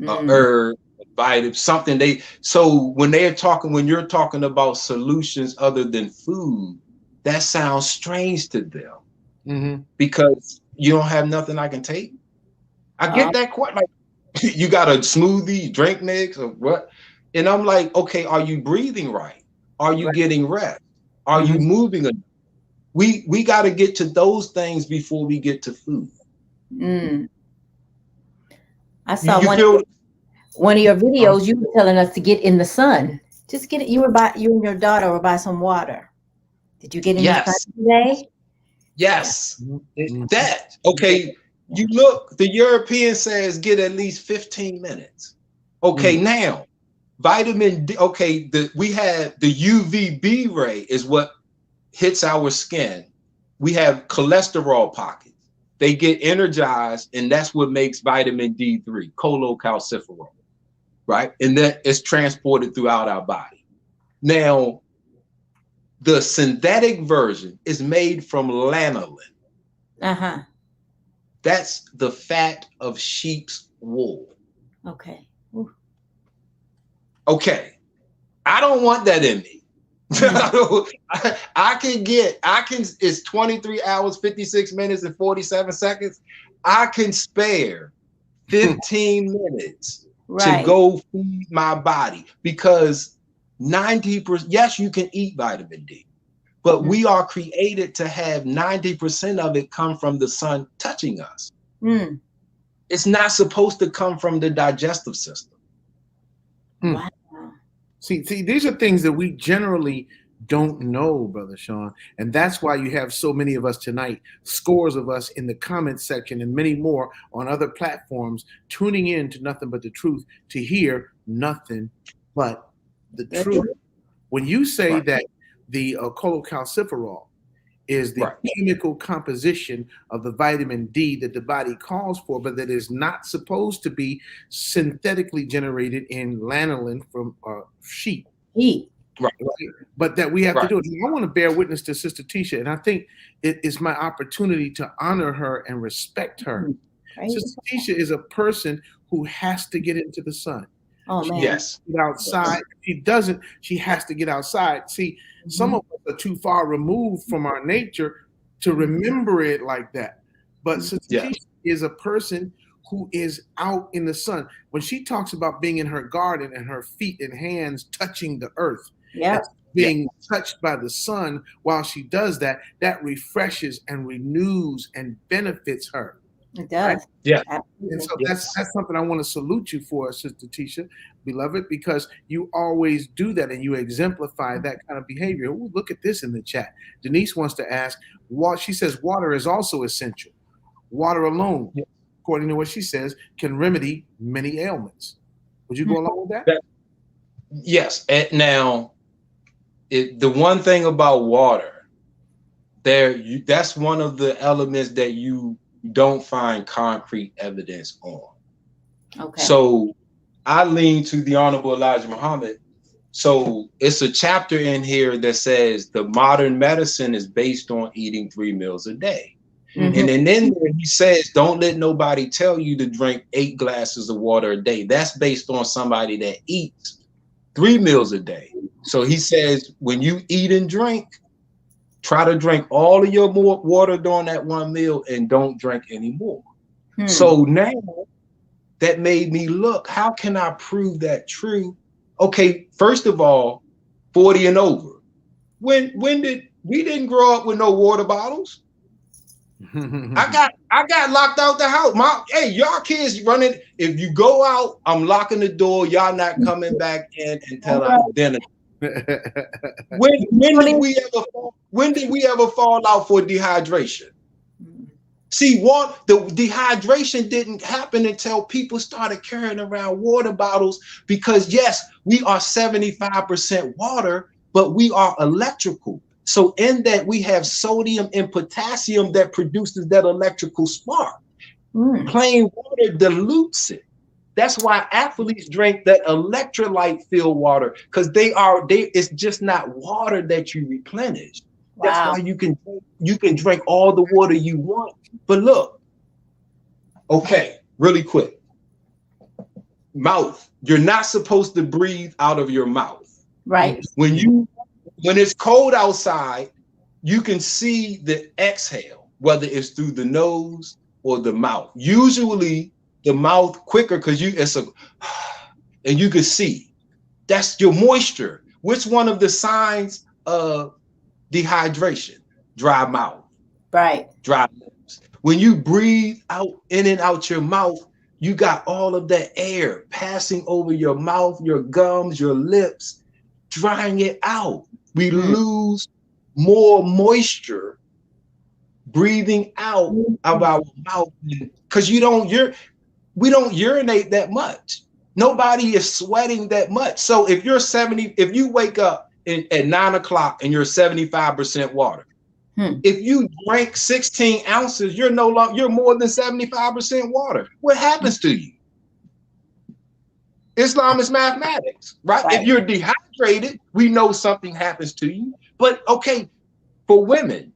herb, vitamin, something so when you're talking about solutions other than food, that sounds strange to them, because you don't have nothing I can take. I get that quite, like, you got a smoothie, drink mix, or what? And I'm like, okay, are you breathing right? Are you getting rest? Are you moving enough? We got to get to those things before we get to food. I saw one of your videos. You were telling us to get in the sun. Just get it. You and your daughter were by some water. Did you get in the sun today? Yes. That. Okay. You look, the European says get at least 15 minutes. Okay. Now, vitamin D. Okay. We have the UVB ray is what hits our skin. We have cholesterol pockets. They get energized, and that's what makes vitamin D3, cholecalciferol, right? And that is transported throughout our body. Now, the synthetic version is made from lanolin. That's the fat of sheep's wool. Okay. Okay. I don't want that in me. It's 23 hours, 56 minutes, and 47 seconds. I can spare 15 minutes to go feed my body, because 90%, yes, you can eat vitamin D, but we are created to have 90% of it come from the sun touching us. It's not supposed to come from the digestive system. Wow. See, these are things that we generally don't know, Brother Sean. And that's why you have so many of us tonight, scores of us in the comment section and many more on other platforms, tuning in to Nothing But the Truth to hear nothing but the truth. When you say that the cholecalciferol is the chemical composition of the vitamin D that the body calls for, but that is not supposed to be synthetically generated in lanolin from sheep. Right. But that we have to do it. I want to bear witness to Sister Tisha, and I think it is my opportunity to honor her and respect her. Sister Tisha is a person who has to get into the sun. Oh, man. Yes. Get outside. If she doesn't, she has to get outside. See, some of us are too far removed from our nature to remember it like that. But Sister Tisha is a person who is out in the sun. When she talks about being in her garden and her feet and hands touching the earth, being touched by the sun while she does that, that refreshes and renews and benefits her. It does. Right? Yeah. And so that's something I want to salute you for, Sister Tisha, beloved, because you always do that and you exemplify that kind of behavior. Ooh, look at this in the chat. Denise wants to ask, she says water is also essential. Water alone, according to what she says, can remedy many ailments. Would you go along with that? Yes. Now, the one thing about water, that's one of the elements that you don't find concrete evidence on. Okay. So I lean to the Honorable Elijah Muhammad. So it's a chapter in here that says the modern medicine is based on eating 3 meals a day. And then in there he says, don't let nobody tell you to drink 8 glasses of water a day. That's based on somebody that eats 3 meals a day. So he says, when you eat and drink, Try to drink all of your more water during that one meal and don't drink anymore. So now that made me look, how can I prove that true? Okay, first of all, 40 and over. When did we didn't grow up with no water bottles? I got locked out the house. Y'all kids running. If you go out, I'm locking the door. Y'all not coming back in until I'm dinner. When did we ever fall out for dehydration? See, the dehydration didn't happen until people started carrying around water bottles, because yes, we are 75% water, but we are electrical. So in that we have sodium and potassium that produces that electrical spark. Plain water dilutes it. That's why athletes drink that electrolyte filled water, because it's just not water that you replenish. Wow. That's why you can drink all the water you want. But look, okay, really quick. Mouth. You're not supposed to breathe out of your mouth. Right. When it's cold outside, you can see the exhale, whether it's through the nose or the mouth. Usually the mouth quicker, because and you can see that's your moisture. Which one of the signs of dehydration? Dry mouth. Right. Dry lips. When you breathe out in and out your mouth, you got all of that air passing over your mouth, your gums, your lips, drying it out. We lose more moisture breathing out of our mouth, because we don't urinate that much. Nobody is sweating that much. So if you wake up at 9 o'clock and you're 75% water, if you drink 16 ounces, you're more than 75% water. What happens to you? Islam is mathematics, right? If you're dehydrated, we know something happens to you. But okay, for women,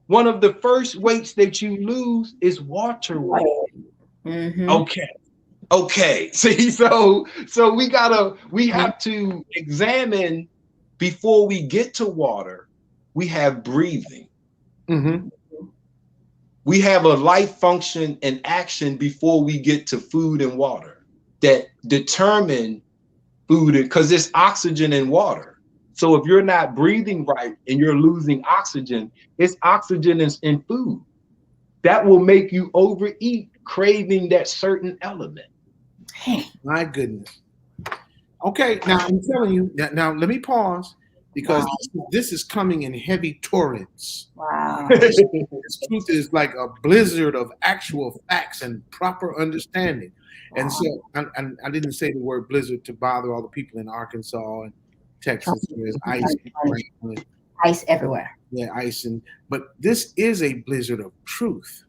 one of the first weights that you lose is water weight. Okay. See, so we have to examine before we get to water. We have breathing. We have a life function and action before we get to food and water that determine food, because it's oxygen and water. So if you're not breathing right and you're losing oxygen, it's oxygen in food. That will make you overeat, craving that certain element. My goodness. Okay, now I'm telling you, now let me pause, because this is coming in heavy torrents. Wow. This truth is like a blizzard of actual facts and proper understanding. And so I didn't say the word blizzard to bother all the people in Arkansas and Texas. There's ice. Ice everywhere. Yeah, ice. But this is a blizzard of truth.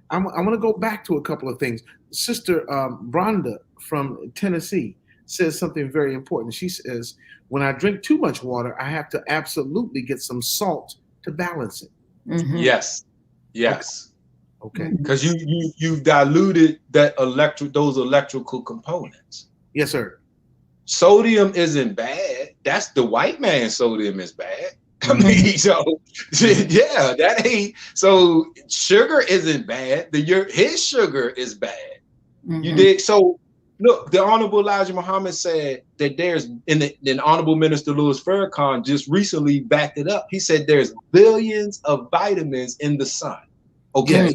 I'm going to go back to a couple of things. Sister Rhonda from Tennessee says something very important. She says, when I drink too much water, I have to absolutely get some salt to balance it. Yes. Okay. Because you've diluted those electrical components. Yes, sir. Sodium isn't bad. That's the white man's sodium is bad. I mean, so yeah, that ain't. So sugar isn't bad. His sugar is bad. You dig? So look, the Honorable Elijah Muhammad said that there's, and Honorable Minister Louis Farrakhan just recently backed it up. He said there's billions of vitamins in the sun. Okay. Yes.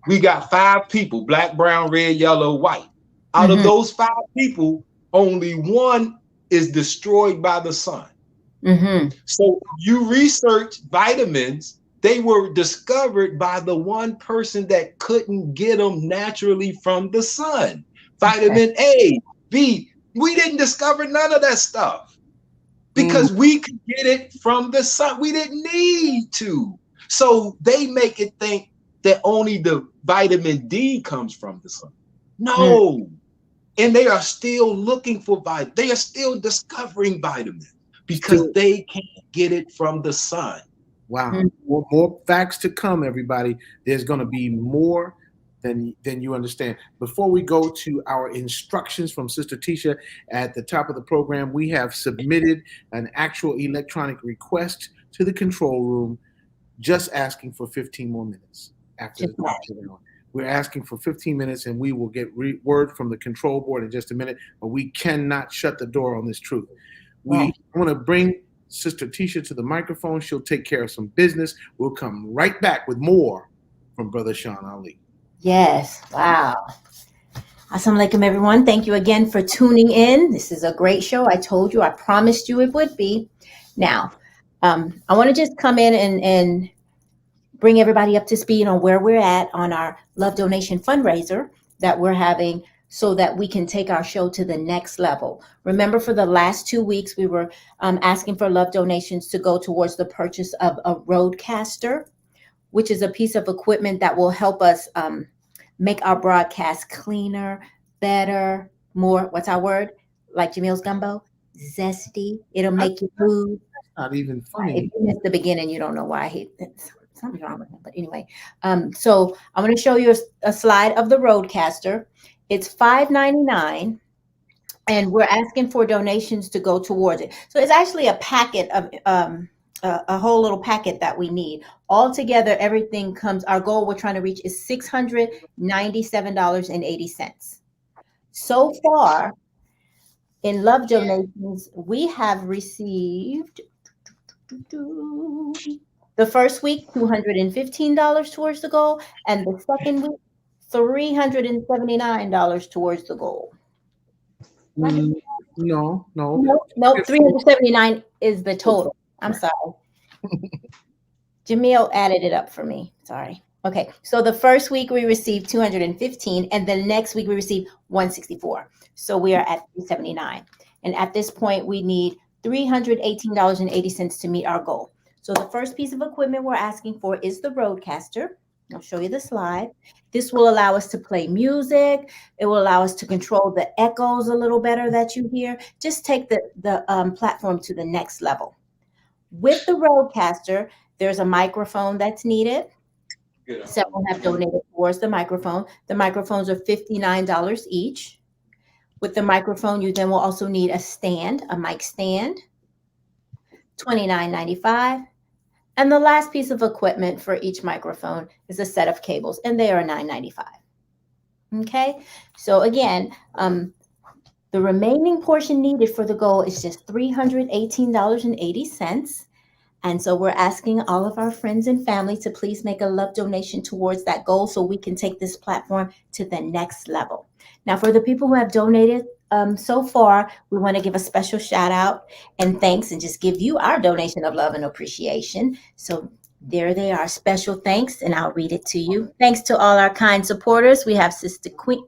We got 5 people, black, brown, red, yellow, white. Out of those 5 people, only 1 is destroyed by the sun. So you research vitamins, they were discovered by the one person that couldn't get them naturally from the sun. Vitamin A, B, we didn't discover none of that stuff because we could get it from the sun. We didn't need to. So they make it think that only the vitamin D comes from the sun. No. And they are still looking for vitamins. They are still discovering vitamins because they can't get it from the sun. Wow. More facts to come, everybody. There's going to be more then you understand. Before we go to our instructions from Sister Tisha at the top of the program, we have submitted an actual electronic request to the control room, just asking for 15 more minutes after the top of the hour. We're asking for 15 minutes, and we will get word from the control board in just a minute, but we cannot shut the door on this truth. We want to bring Sister Tisha to the microphone. She'll take care of some business. We'll come right back with more from Brother Sean Ali. Yes. Wow. Assalamu alaikum, everyone. Thank you again for tuning in. This is a great show. I told you, I promised you it would be. Now, I want to just come in and bring everybody up to speed on where we're at on our love donation fundraiser that we're having so that we can take our show to the next level. Remember, for the last 2 weeks, we were asking for love donations to go towards the purchase of a roadcaster, which is a piece of equipment that will help us make our broadcast cleaner, better, more, what's our word? Like Jamil's gumbo? Zesty. It'll make you move. Not even funny. If you missed the beginning, you don't know why something's wrong with him. But anyway, so I'm going to show you a slide of the roadcaster. It's $5.99, and we're asking for donations to go towards it. So it's actually a packet of a whole little packet that we need. Altogether, everything comes, our goal we're trying to reach is $697.80. So far, in love donations, we have received the first week $215 towards the goal, and the second week $379 towards the goal. No. Nope, 379 is the total. I'm sorry. Jamil added it up for me. Sorry. Okay. So the first week we received 215, and the next week we received 164. So we are at 379. And at this point, we need $318.80 to meet our goal. So the first piece of equipment we're asking for is the roadcaster. I'll show you the slide. This will allow us to play music. It will allow us to control the echoes a little better that you hear. Just take the platform to the next level. With the roadcaster, there's a microphone that's needed. Several have donated towards the microphone. The microphones are $59 each. With the microphone, you then will also need a stand, a mic stand, $29.95. And the last piece of equipment for each microphone is a set of cables, and they are $9.95. Okay, so again, the remaining portion needed for the goal is just $318.80. And so we're asking all of our friends and family to please make a love donation towards that goal so we can take this platform to the next level. Now, for the people who have donated so far, we want to give a special shout out and thanks and just give you our donation of love and appreciation. So there they are, special thanks, and I'll read it to you. Thanks to all our kind supporters. We have Sister Queen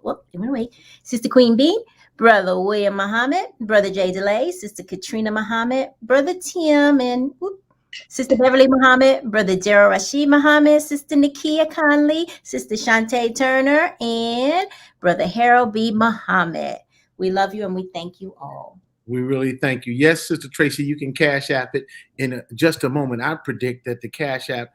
B, Brother William Muhammad, Brother Jay DeLay, Sister Katrina Muhammad, Brother Tim, and Sister Beverly Muhammad, Brother Gerald Rashid Muhammad, Sister Nakia Conley, Sister Shantae Turner, and Brother Harold B. Muhammad. We love you and we thank you all. We really thank you. Yes, Sister Tracy, you can Cash App it in just a moment. I predict that the Cash App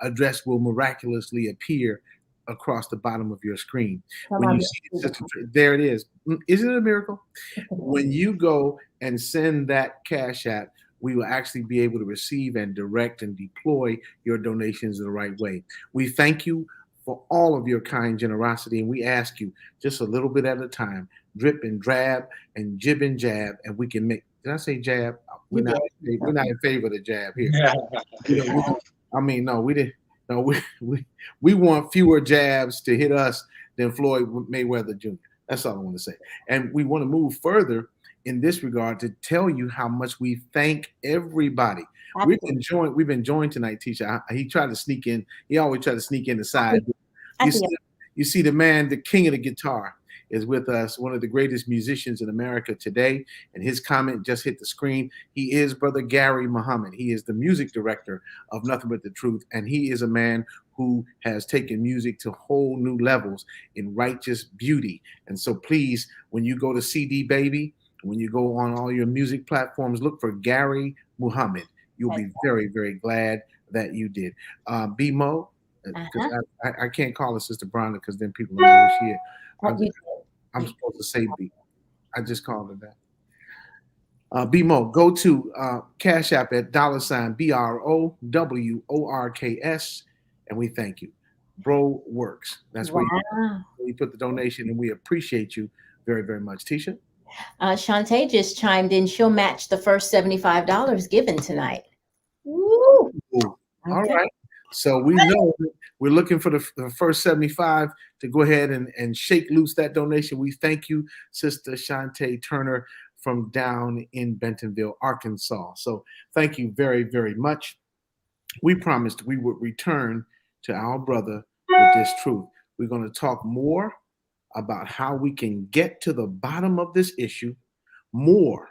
address will miraculously appear across the bottom of your screen. When you see it, there it is. Isn't it a miracle? When you go and send that Cash App, we will actually be able to receive and direct and deploy your donations in the right way. We thank you for all of your kind generosity, and we ask you just a little bit at a time, drip and drab and jib and jab, and we can make. Did I say jab? We're not in favor of the jab here. No, we didn't. No, we want fewer jabs to hit us than Floyd Mayweather Jr. That's all I want to say. And we want to move further in this regard to tell you how much we thank everybody. We've been joined tonight, Tisha. He tried to sneak in. He always tried to sneak in the side. You see the man, the king of the guitar, is with us, one of the greatest musicians in America today, and his comment just hit the screen. He is Brother Gary Muhammad. He is the music director of Nothing But The Truth, and he is a man who has taken music to whole new levels in righteous beauty. And so please, when you go to CD Baby, when you go on all your music platforms, look for Gary Muhammad. You'll be very, very glad that you did. B-Mo, because Uh-huh. I can't call her Sister Bronda because then people will know who she is. What you I'm supposed to say B. I just called her that. BMO, go to Cash App at $BROWORKS, and we thank you. Bro Works. That's where Wow. you put the donation, and we appreciate you very, very much. Tisha? Shantae just chimed in. She'll match the first $75 given tonight. Woo. Ooh. All Okay. right. So we know that we're looking for the first 75 to go ahead and shake loose that donation. We thank you, Sister Shantae Turner from down in Bentonville, Arkansas. So thank you very, very much. We promised we would return to our brother with this truth. We're going to talk more about how we can get to the bottom of this issue, more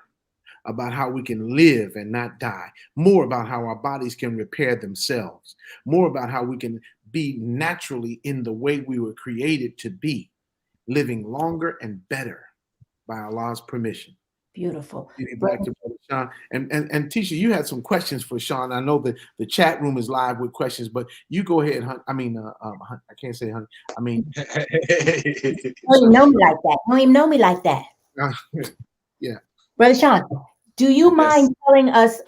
about how we can live and not die, more about how our bodies can repair themselves, more about how we can be naturally in the way we were created to be, living longer and better by Allah's permission. Beautiful. Back to Brother Sean. And Tisha, you had some questions for Sean. I know that the chat room is live with questions, but you go ahead, honey. I mean, I can't say honey. I mean, You don't even know me like that. You don't even know me like that. Yeah. Brother Sean, do you Yes. mind telling us,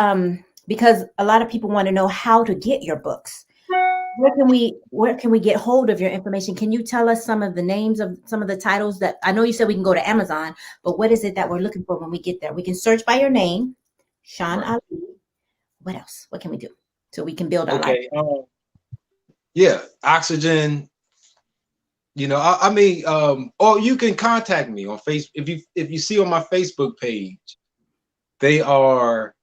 because a lot of people want to know how to get your books. Where can we get hold of your information? Can you tell us some of the names of some of the titles that I know you said we can go to Amazon, but what is it that we're looking for when we get there? We can search by your name, Sean Right. Ali. What else? What can we do so we can build our life? Okay. Yeah, Oxygen. You know, I mean, or you can contact me on Facebook. If you see on my Facebook page, they are.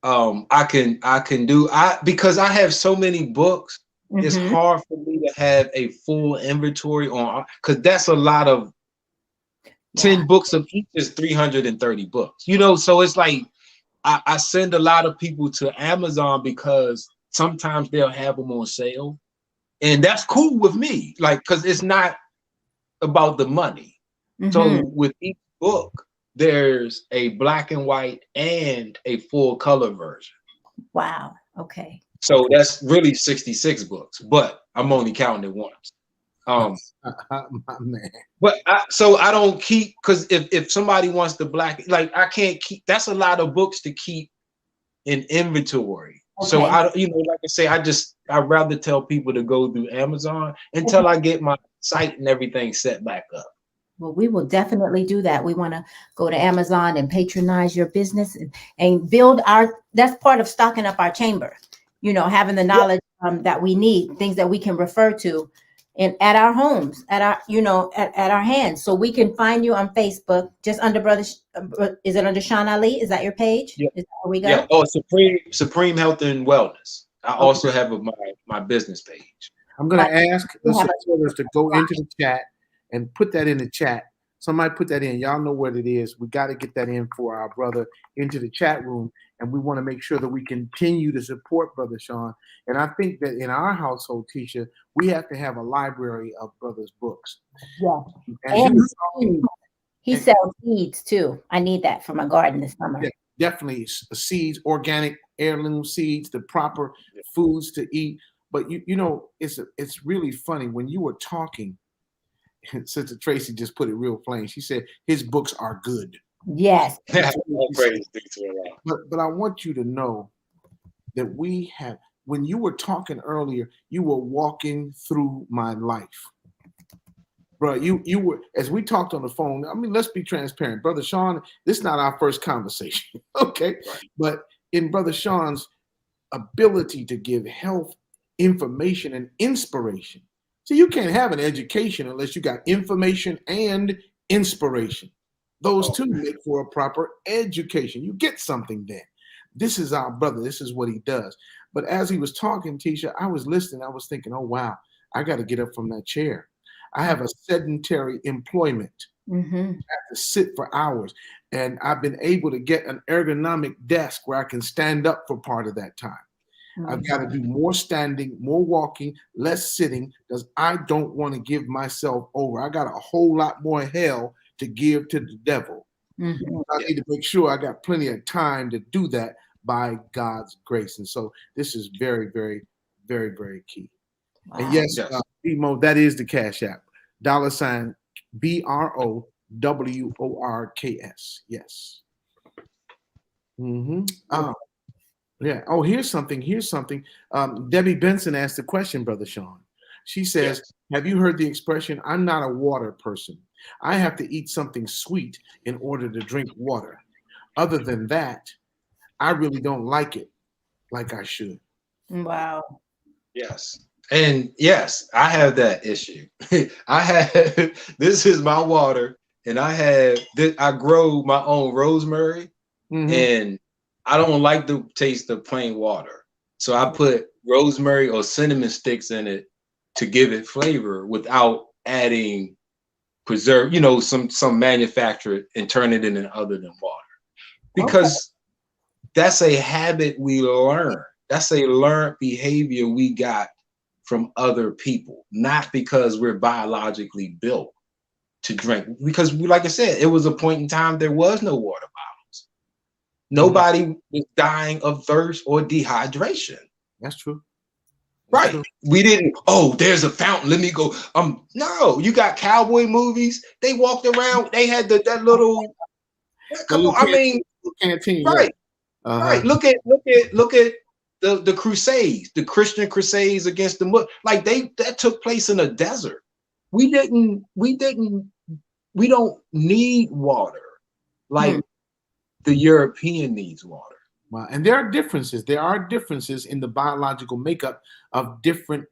I can do because I have so many books. It's Mhm. hard for me to have a full inventory on because that's a lot of 10 books of each is 330 books. You know, so it's like I send a lot of people to Amazon because sometimes they'll have them on sale. And that's cool with me, like, because it's not about the money. So with each book, there's a black and white and a full color version. Wow. Okay. So that's really 66 books, but I'm only counting it once. My man. But I don't keep, because if somebody wants the black, like I can't keep, that's a lot of books to keep in inventory. Okay. So I, you know, like I say, I'd rather tell people to go through Amazon until I get my site and everything set back up. Well, we will definitely do that. We want to go to Amazon and patronize your business and build that's part of stocking up our chamber, you know, having the knowledge that we need, things that we can refer to at our homes, at our hands. So we can find you on Facebook, just under is it under Sean Ali? Is that your page? Yeah. Is that where we go? Yeah. Oh, Supreme Health and Wellness. I also have my business page. I'm going to ask the supporters to go into the chat and put that in the chat. Somebody put that in. Y'all know what it is. We got to get that in for our brother into the chat room. And we want to make sure that we continue to support Brother Sean. And I think that in our household, Tisha, we have to have a library of brother's books. Yeah. And he sells seeds too. I need that for my garden this summer. Yeah, definitely seeds, organic heirloom seeds, the proper foods to eat. But you know, it's really funny when you were talking. Sister Tracy just put it real plain. She said his books are good. Yes. But I want you to know that when you were talking earlier, you were walking through my life. Bro, you were, as we talked on the phone, I mean, let's be transparent. Brother Sean, this is not our first conversation, okay? Right. But in Brother Sean's ability to give health information and inspiration. So you can't have an education unless you got information and inspiration. Those two make for a proper education. You get something then. This is our brother. This is what he does. But as he was talking, Tisha, I was listening. I was thinking, oh, wow, I got to get up from that chair. I have a sedentary employment. Mm-hmm. I have to sit for hours. And I've been able to get an ergonomic desk where I can stand up for part of that time. Mm-hmm. I've got to do more standing, more walking, less sitting, because I don't want to give myself over. I got a whole lot more hell to give to the devil. Mm-hmm. I need to make sure I got plenty of time to do that by God's grace. And so this is very, very, very, very key. And Wow. yes, Yes. BMO, that is the Cash App. $ BROWORKS. Yes. Yeah. Oh, here's something. Here's something. Debbie Benson asked the question, Brother Sean. She says, Yes. have you heard the expression, I'm not a water person. I have to eat something sweet in order to drink water. Other than that, I really don't like it like I should. Wow. Yes. And yes, I have that issue. I have this is my water, and I have this, I grow my own rosemary, Mm-hmm. and I don't like the taste of plain water. So I put rosemary or cinnamon sticks in it to give it flavor without adding preserve, some manufactured and turn it into other than water. Okay. Because that's a habit we learn. That's a learned behavior we got from other people, not because we're biologically built to drink. Because like I said, it was a point in time there was no water bottles. Nobody was dying of thirst or dehydration. That's true. Right. We didn't, there's a fountain. Let me go. No, you got cowboy movies. They walked around, they had that little, come on, I mean, canteen, right. Yeah. Right. Look at the crusades, the Christian crusades against the Muslims. Like that took place in a desert. We don't need water like the European needs water. Wow. And there are differences. There are differences in the biological makeup of different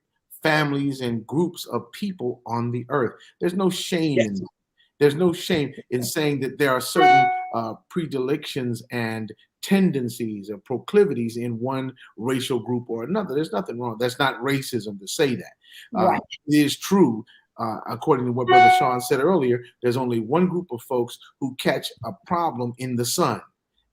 families and groups of people on the earth. There's no shame in that. There's no shame in saying that there are certain predilections and tendencies or proclivities in one racial group or another. There's nothing wrong. That's not racism to say that. Right. It is true, according to what Brother Sean said earlier, there's only one group of folks who catch a problem in the sun,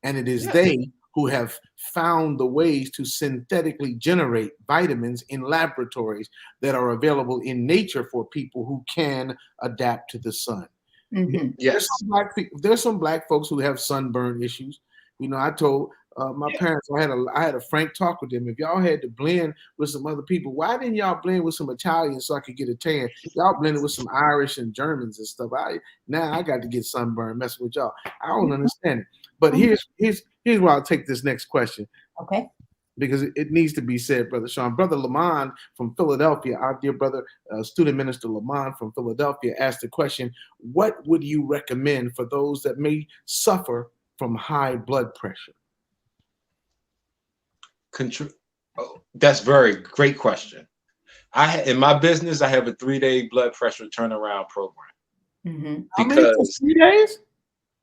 and it is they who have found the ways to synthetically generate vitamins in laboratories that are available in nature for people who can adapt to the sun. Mm-hmm. Yes. There's some black folks who have sunburn issues. I told my parents, I had a frank talk with them. If y'all had to blend with some other people, why didn't y'all blend with some Italians so I could get a tan? Y'all blended with some Irish and Germans and stuff. Now I got to get sunburn messing with y'all. I don't understand it. But here's where I'll take this next question. Okay. Because it needs to be said, Brother Sean. Brother Lamont from Philadelphia, our dear brother, student minister Lamont from Philadelphia, asked the question, what would you recommend for those that may suffer from high blood pressure? That's very great question. In my business, I have a 3-day blood pressure turnaround program. Mm-hmm. Because 3 days?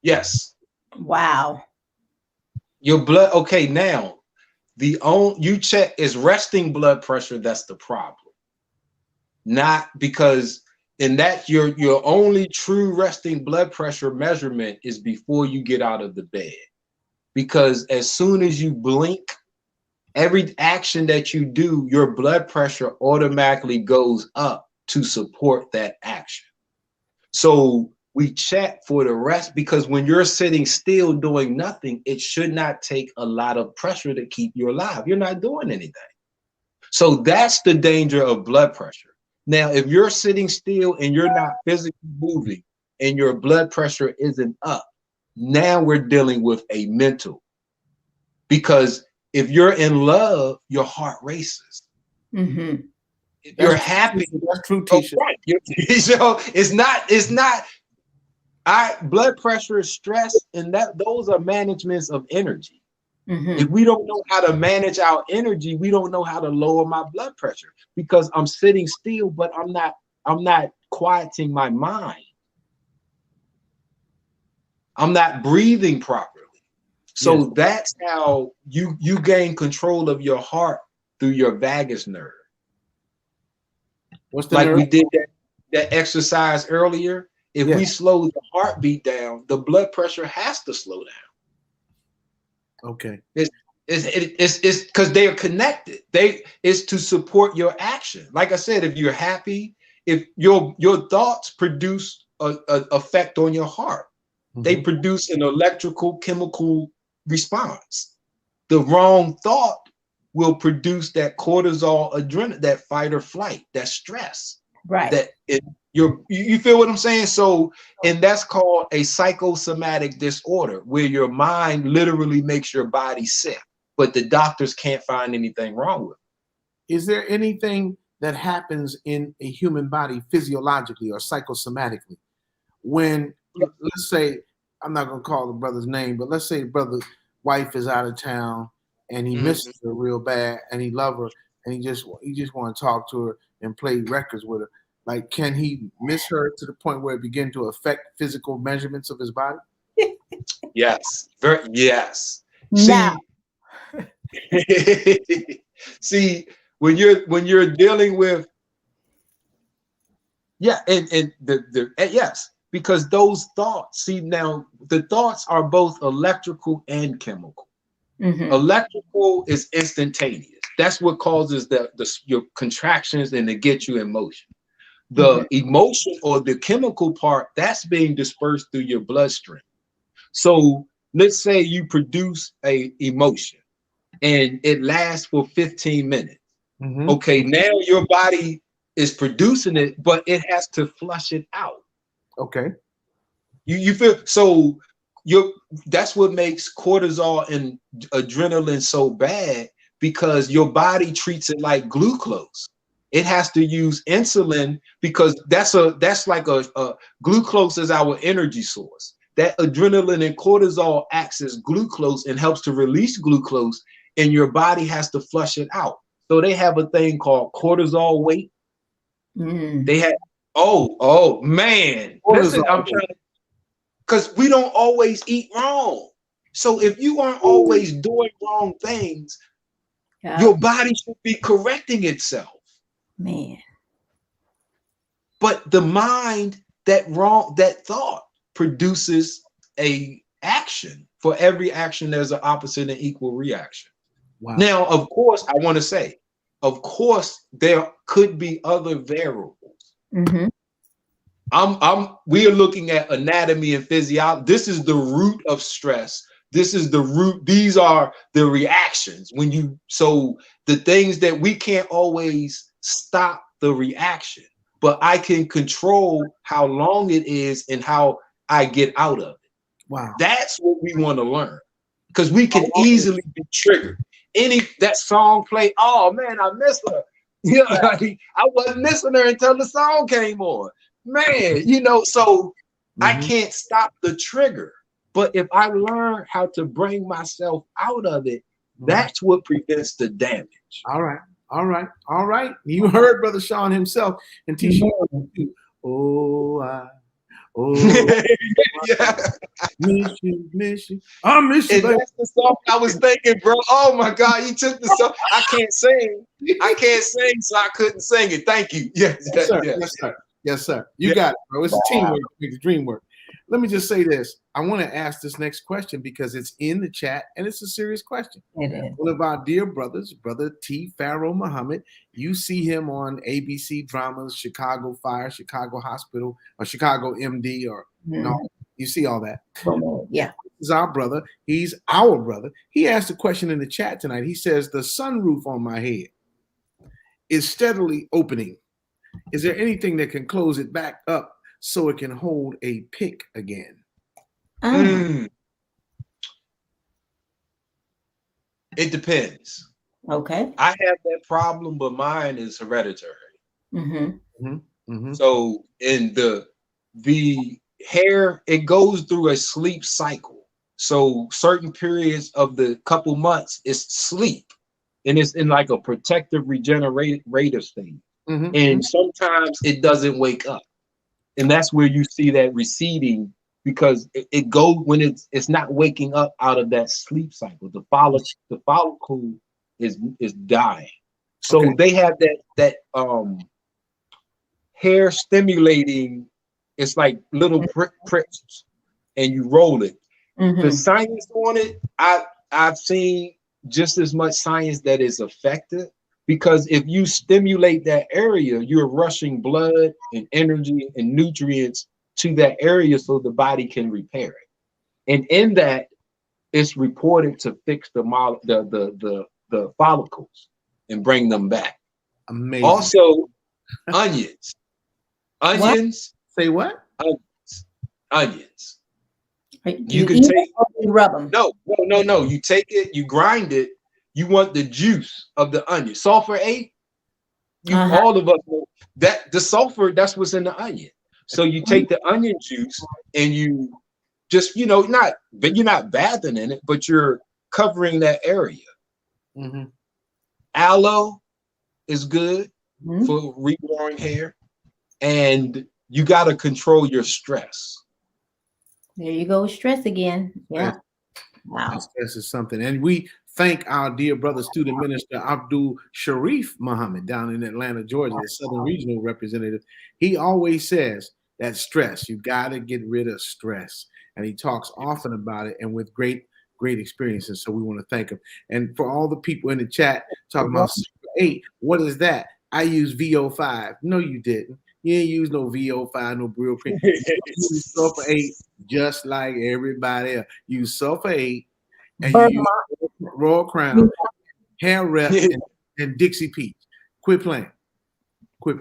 Yes. Wow. Your blood, okay, now you check is resting blood pressure, that's the problem. Not because in that your only true resting blood pressure measurement is before you get out of the bed. Because as soon as you blink, every action that you do, your blood pressure automatically goes up to support that action. So we check for the rest, because when you're sitting still doing nothing, it should not take a lot of pressure to keep you alive. You're not doing anything. So that's the danger of blood pressure. Now, if you're sitting still and you're not physically moving and your blood pressure isn't up, now we're dealing with a mental. Because if you're in love, your heart races. Mm-hmm. If you're happy, that's true, Tisha. Right. So it's not. Blood pressure is stress, and those are managements of energy. Mm-hmm. If we don't know how to manage our energy, we don't know how to lower my blood pressure, because I'm sitting still, but I'm not quieting my mind. I'm not breathing properly. So that's how you gain control of your heart, through your vagus nerve. What's the like nerve? We did that exercise earlier. If we slow the heartbeat down, the blood pressure has to slow down. Okay. It's because they are connected. It's to support your action. Like I said, if you're happy, if your thoughts produce an effect on your heart, they produce an electrical chemical response. The wrong thought will produce that cortisol, adrenaline, that fight or flight, that stress. Right. That you feel what I'm saying? So, and that's called a psychosomatic disorder, where your mind literally makes your body sick, but the doctors can't find anything wrong with it. Is there anything that happens in a human body physiologically or psychosomatically when, let's say, I'm not going to call the brother's name, but let's say the brother's wife is out of town and he misses her real bad and he loves her and he just want to talk to her and play records with her. Like, can he miss her to the point where it begin to affect physical measurements of his body? Yes. Yes. No. See, when you're dealing with, and yes, because those thoughts, see, now the thoughts are both electrical and chemical. Electrical is instantaneous. That's what causes your contractions and to get you in motion. The emotion or the chemical part, that's being dispersed through your bloodstream. So let's say you produce a emotion and it lasts for 15 minutes. Okay, now your body is producing it, but it has to flush it out. Okay. You feel so that's what makes cortisol and adrenaline so bad, because your body treats it like glucose. It has to use insulin because that's like a glucose is our energy source. That adrenaline and cortisol acts as glucose and helps to release glucose, and your body has to flush it out. So they have a thing called cortisol weight. They had, oh man, listen, I'm trying to, because we don't always eat wrong. So if you aren't always doing wrong things, your body should be correcting itself. Man. But the mind, that thought produces a action. For every action, there's an opposite and equal reaction. Wow. Now, of course, I want to say, of course, there could be other variables. We are looking at anatomy and physiology. This is the root of stress. This is the root. These are the reactions. So the things that we can't always stop the reaction, but I can control how long it is and how I get out of it. Wow. That's what we want to learn, because we can easily be triggered. That song play, oh man, I miss her. I wasn't missing her until the song came on. Man, so I can't stop the trigger. But if I learn how to bring myself out of it, that's what prevents the damage. All right. You heard Brother Sean himself and teaching. Yeah. Miss you. I miss you. That's the song I was thinking, bro. Oh my God, you took the song. I can't sing, so I couldn't sing it. Thank you. Yes, sir. Yes, sir. You got it, bro. It's a teamwork, it's dream work. Let me just say this. I want to ask this next question because it's in the chat and it's a serious question. It is. One of our dear brothers, Brother T. Pharaoh Muhammad, you see him on ABC dramas, Chicago Fire, Chicago Hospital, or Chicago MD, or you see all that. Yeah. This is our brother. He's our brother. He asked a question in the chat tonight. He says, the sunroof on my head is steadily opening. Is there anything that can close it back up so it can hold a pick again? It depends. Okay. I have that problem, but mine is hereditary. So in the hair, it goes through a sleep cycle. So certain periods of the couple months is sleep, and it's in like a protective regenerative state. And sometimes it doesn't wake up. And that's where you see that receding, because it goes when it's not waking up out of that sleep cycle. The follicle is dying. So they have that hair stimulating. It's like little pricks, and you roll it. The science on it, I've seen just as much science that is effective. Because if you stimulate that area, you're rushing blood and energy and nutrients to that area so the body can repair it. And in that, it's reported to fix the the follicles and bring them back. Amazing. Also, onions. Onions. Say what? Onions. You can eat take. them or you rub them? No. You take it, you grind it. You want the juice of the onion. Sulfur-8. All of us know that the sulfur, that's what's in the onion. So you take the onion juice and you just, you're not bathing in it, but you're covering that area. Mm-hmm. Aloe is good for regrowing hair, and you got to control your stress. There you go, stress again. Yeah. Wow. Stress is something. And we thank our dear brother, student minister Abdul Sharif Muhammad down in Atlanta, Georgia, the Southern Regional Representative. He always says that stress, you got to get rid of stress. And he talks often about it and with great experiences. So we want to thank him. And for all the people in the chat talking about Super 8, what is that? I use VO5. No, you didn't. You ain't use no VO5, no Brill Cream. You use Sulfur 8 just like everybody else. Use Sulfur 8 and you use Royal Crown, Hair Rep, and Dixie Peach. Quit playing.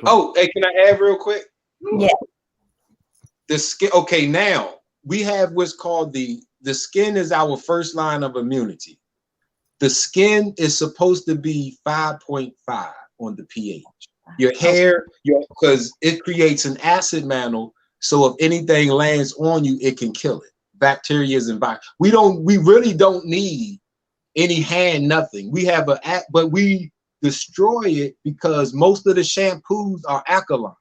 Oh, hey, can I add real quick? Yeah. The skin. Okay, now we have what's called the skin is our first line of immunity. The skin is supposed to be 5.5 on the pH. Your hair, because it creates an acid mantle, so if anything lands on you, it can kill it. Bacteria and viruses. We really don't need any hand, nothing. We have but we destroy it because most of the shampoos are alkaline.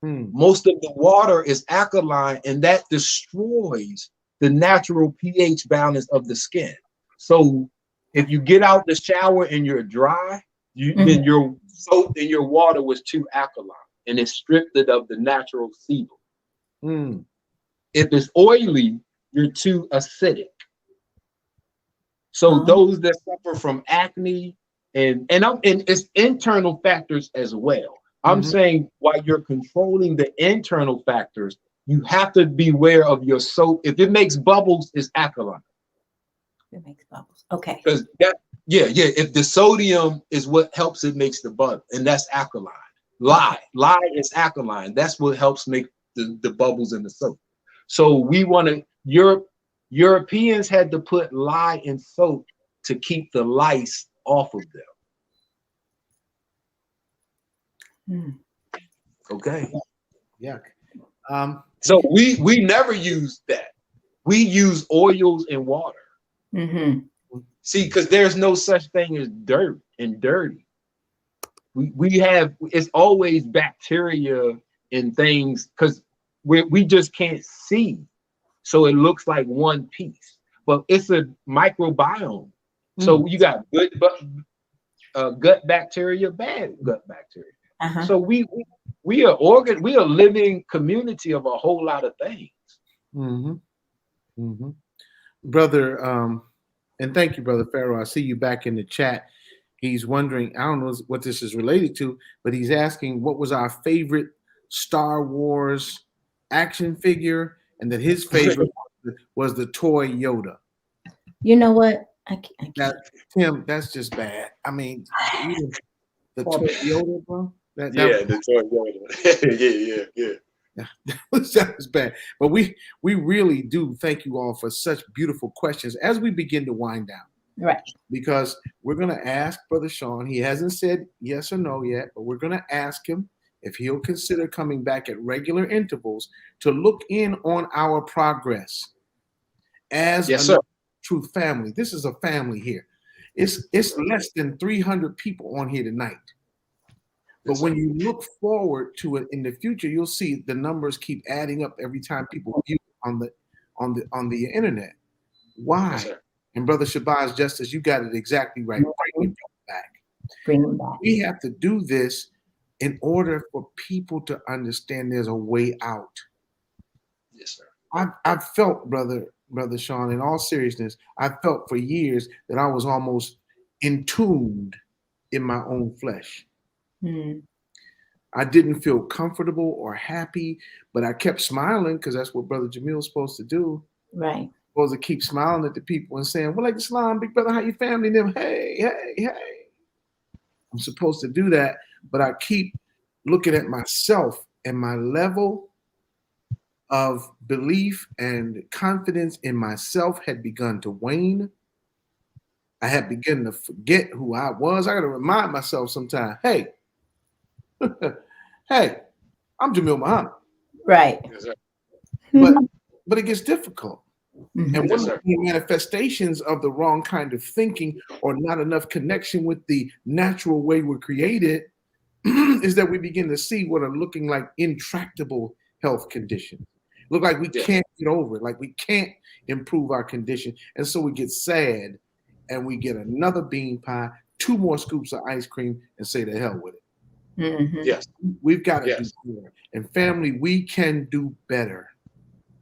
Most of the water is alkaline, and that destroys the natural pH balance of the skin. So if you get out the shower and you're dry, then your soap in your water was too alkaline, and it stripped it of the natural sebum. If it's oily, you're too acidic. So those that suffer from acne and it's internal factors as well. I'm saying while you're controlling the internal factors, you have to be aware of your soap. If it makes bubbles, it's alkaline. It makes bubbles. Okay. Because if the sodium is what helps it makes the bubble, and that's alkaline. Lye is alkaline. That's what helps make the bubbles in the soap. So we want to, Europeans had to put lye in soap to keep the lice off of them. Okay. Yuck. So we never use that. We use oils and water. See, because there's no such thing as dirt and dirty. We have, it's always bacteria and things because we just can't see. So it looks like one piece, but it's a microbiome. So you got good gut bacteria, bad gut bacteria. So we are we are a living community of a whole lot of things. Brother, and thank you, Brother Pharaoh. I see you back in the chat. He's wondering, I don't know what this is related to, but he's asking what was our favorite Star Wars action figure, and that his favorite was the toy Yoda. You know what? I can't. Tim, that's just bad. I mean, the toy Yoda, bro. The toy Yoda. yeah. That was bad. But we really do thank you all for such beautiful questions as we begin to wind down. Right. Because we're going to ask Brother Sean. He hasn't said yes or no yet, but we're going to ask him if he'll consider coming back at regular intervals to look in on our progress as a Truth family. This is a family here. It's less than 300 people on here tonight. But when you look forward to it in the future, you'll see the numbers keep adding up every time people view it on the internet. Why? Yes, and Brother Shabazz Justice, you got it exactly right. Bring it back. Bring them back. We have to do this in order for people to understand there's a way out. Yes, sir. I've felt, Brother Sean, in all seriousness, I felt for years that I was almost entombed in my own flesh. I didn't feel comfortable or happy, but I kept smiling because that's what Brother Jamil's supposed to do. Right. supposed to keep smiling at the people and saying, "Well, like Islam, big brother, how you family?" And them, hey, hey, hey. I'm supposed to do that, but I keep looking at myself, and my level of belief and confidence in myself had begun to wane. I had begun to forget who I was. I got to remind myself sometimes, hey, hey, I'm Jamil Muhammad. Right. Yes, sir. But it gets difficult. Mhm. And Yes, one sir. of the manifestations of the wrong kind of thinking or not enough connection with the natural way we're created is that we begin to see what are looking like intractable health conditions. Look like we Yes. can't get over it, like we can't improve our condition. And so we get sad and we get another bean pie, 2 more scoops of ice cream, and say the hell with it. Mhm. Yes. We've got to Yes. do more. And family, we can do better.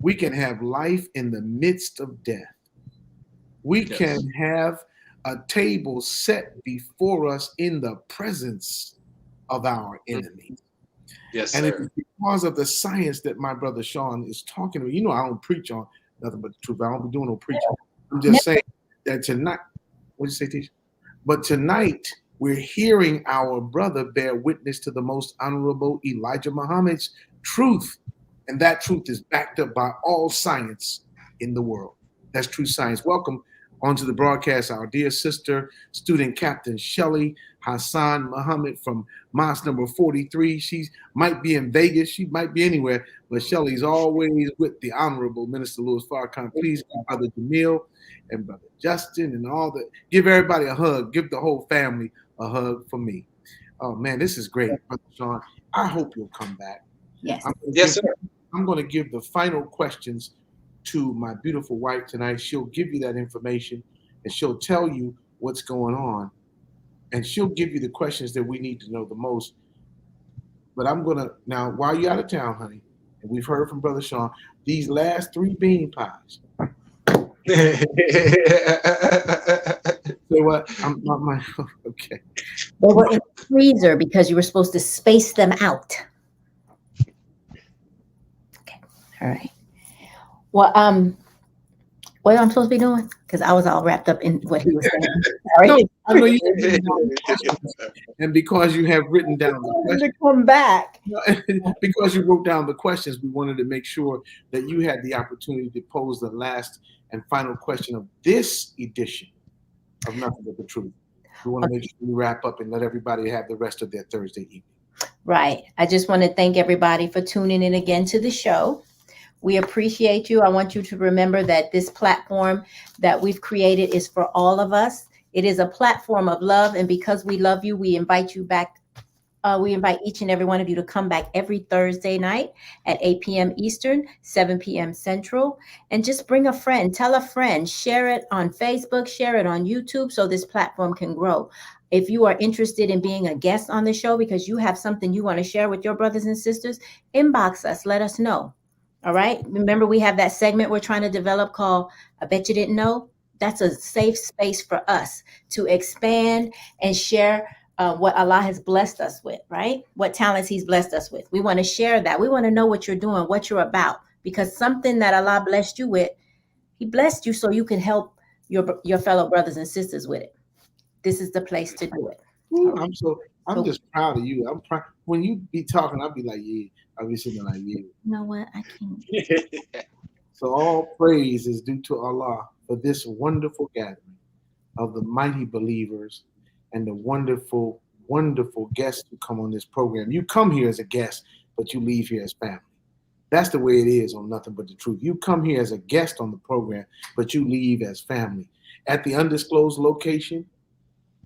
We can have life in the midst of death. We Yes. can have a table set before us in the presence of our enemies. Yes, And it sir. is because of the science that my brother Sean is talking about. You know, I don't preach on nothing but the truth. I don't be doing no preaching. I'm just saying that tonight, what did you say, Tisha? But tonight, we're hearing our brother bear witness to the most honorable Elijah Muhammad's truth. And that truth is backed up by all science in the world. That's true science. Welcome onto the broadcast, our dear sister, student captain Shelly Hassan Muhammad from Mosque number 43. She might be in Vegas. She might be anywhere, but Shelly's always with the Honorable Minister Louis Farrakhan. Please give Brother Jamil and Brother Justin and all the, give everybody a hug. Give the whole family a hug for me. Oh man, this is great, Brother Sean. I hope you'll come back. Yes. Yes, sir. I'm going to give the final questions to my beautiful wife tonight. She'll give you that information and she'll tell you what's going on. And she'll give you the questions that we need to know the most. But I'm going to, now, while you're out of town, honey, and we've heard from Brother Sean, these last 3 bean pies. So what? Okay. They were in the freezer because you were supposed to space them out. Okay. All right. Well, what am I supposed to be doing? Because I was all wrapped up in what he was saying. Sorry. No, I know you have written down the questions, and because you have written down the questions, to come back. because you wrote down the questions, we wanted to make sure that you had the opportunity to pose the last and final question of this edition of Nothing But the Truth. We want to make sure we wrap up and let everybody have the rest of their Thursday evening. Right. I just want to thank everybody for tuning in again to the show. We appreciate you. I want you to remember that this platform that we've created is for all of us. It is a platform of love. And because we love you, we invite you back. We invite each and every one of you to come back every Thursday night at 8 p.m. Eastern, 7 p.m. Central. And just bring a friend, tell a friend, share it on Facebook, share it on YouTube so this platform can grow. If you are interested in being a guest on the show because you have something you want to share with your brothers and sisters, inbox us, let us know. All right. Remember, we have that segment we're trying to develop called I Bet You Didn't Know. That's a safe space for us to expand and share what Allah has blessed us with, right? What talents he's blessed us with. We want to share that. We want to know what you're doing, what you're about, because something that Allah blessed you with, he blessed you so you can help your fellow brothers and sisters with it. This is the place to do it. Ooh, I'm just proud of you. I'm proud. When you be talking, I'll be like, yeah. I'll be sitting there like, yeah. You know what? I can't. So all praise is due to Allah for this wonderful gathering of the mighty believers and the wonderful, wonderful guests who come on this program. You come here as a guest, but you leave here as family. That's the way it is on Nothing But the Truth. You come here as a guest on the program, but you leave as family. At the undisclosed location,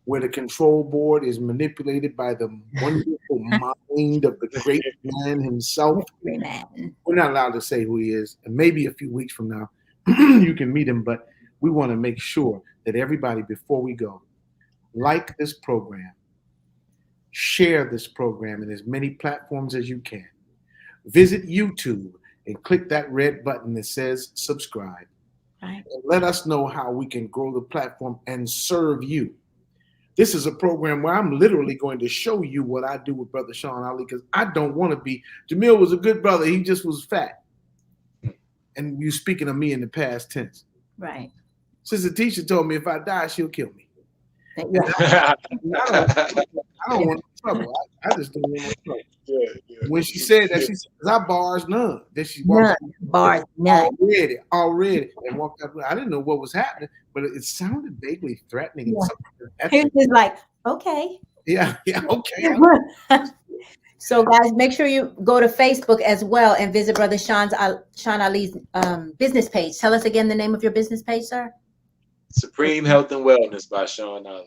where the control board is manipulated by the wonderful mind of the great man himself. We're not allowed to say who he is. And maybe a few weeks from now, you can meet him. But we want to make sure that everybody, before we go, like this program, share this program in as many platforms as you can. Visit YouTube and click that red button that says subscribe. Right. And let us know how we can grow the platform and serve you. This is a program where I'm literally going to show you what I do with Brother Sean Ali because I don't want to be. Jamil was a good brother. He just was fat. And you speaking of me in the past tense. Right. Sister Tisha told me if I die, she'll kill me. Yeah. I don't want no trouble. I just don't want no trouble. When she said that, she said, "I bars none." Then she walked None. Bars, none. already, and walked up. I didn't know what was happening, but it sounded vaguely threatening. Yeah. And He was just like, okay. yeah, okay. So guys, make sure you go to Facebook as well and visit Brother Sean Ali's business page. Tell us again the name of your business page, sir. Supreme Health and Wellness by Sean Ali.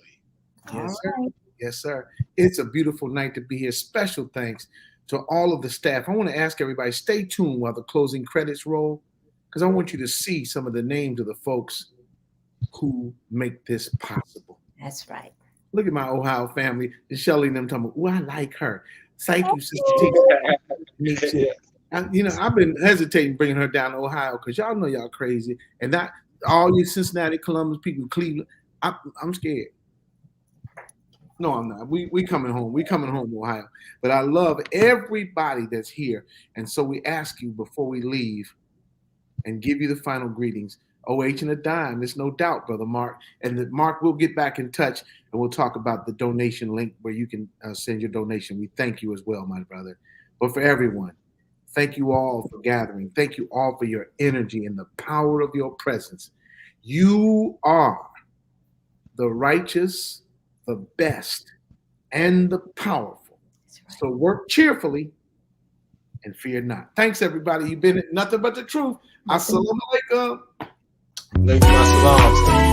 Yes, sir. Yes, sir. It's a beautiful night to be here. Special thanks to all of the staff. I want to ask everybody, stay tuned while the closing credits roll, because I want you to see some of the names of the folks who make this possible. That's right. Look at my Ohio family. And Shelly and them talking about, oh, I like her. Thank you, Sister T. Me too. I've been hesitating bringing her down to Ohio because y'all know y'all crazy. And not all you Cincinnati, Columbus people, Cleveland. I'm scared. No, I'm not. We coming home. We coming home, Ohio. But I love everybody that's here. And so we ask you before we leave and give you the final greetings. OH and a dime. It's no doubt, Brother Mark. And Mark, we'll get back in touch and we'll talk about the donation link where you can send your donation. We thank you as well, my brother. But for everyone, thank you all for gathering. Thank you all for your energy and the power of your presence. You are the righteous, the best, and the powerful. Right. So work cheerfully and fear not. Thanks, everybody. You've been at Nothing But the Truth. Assalamu alaikum. Alaikum assalam.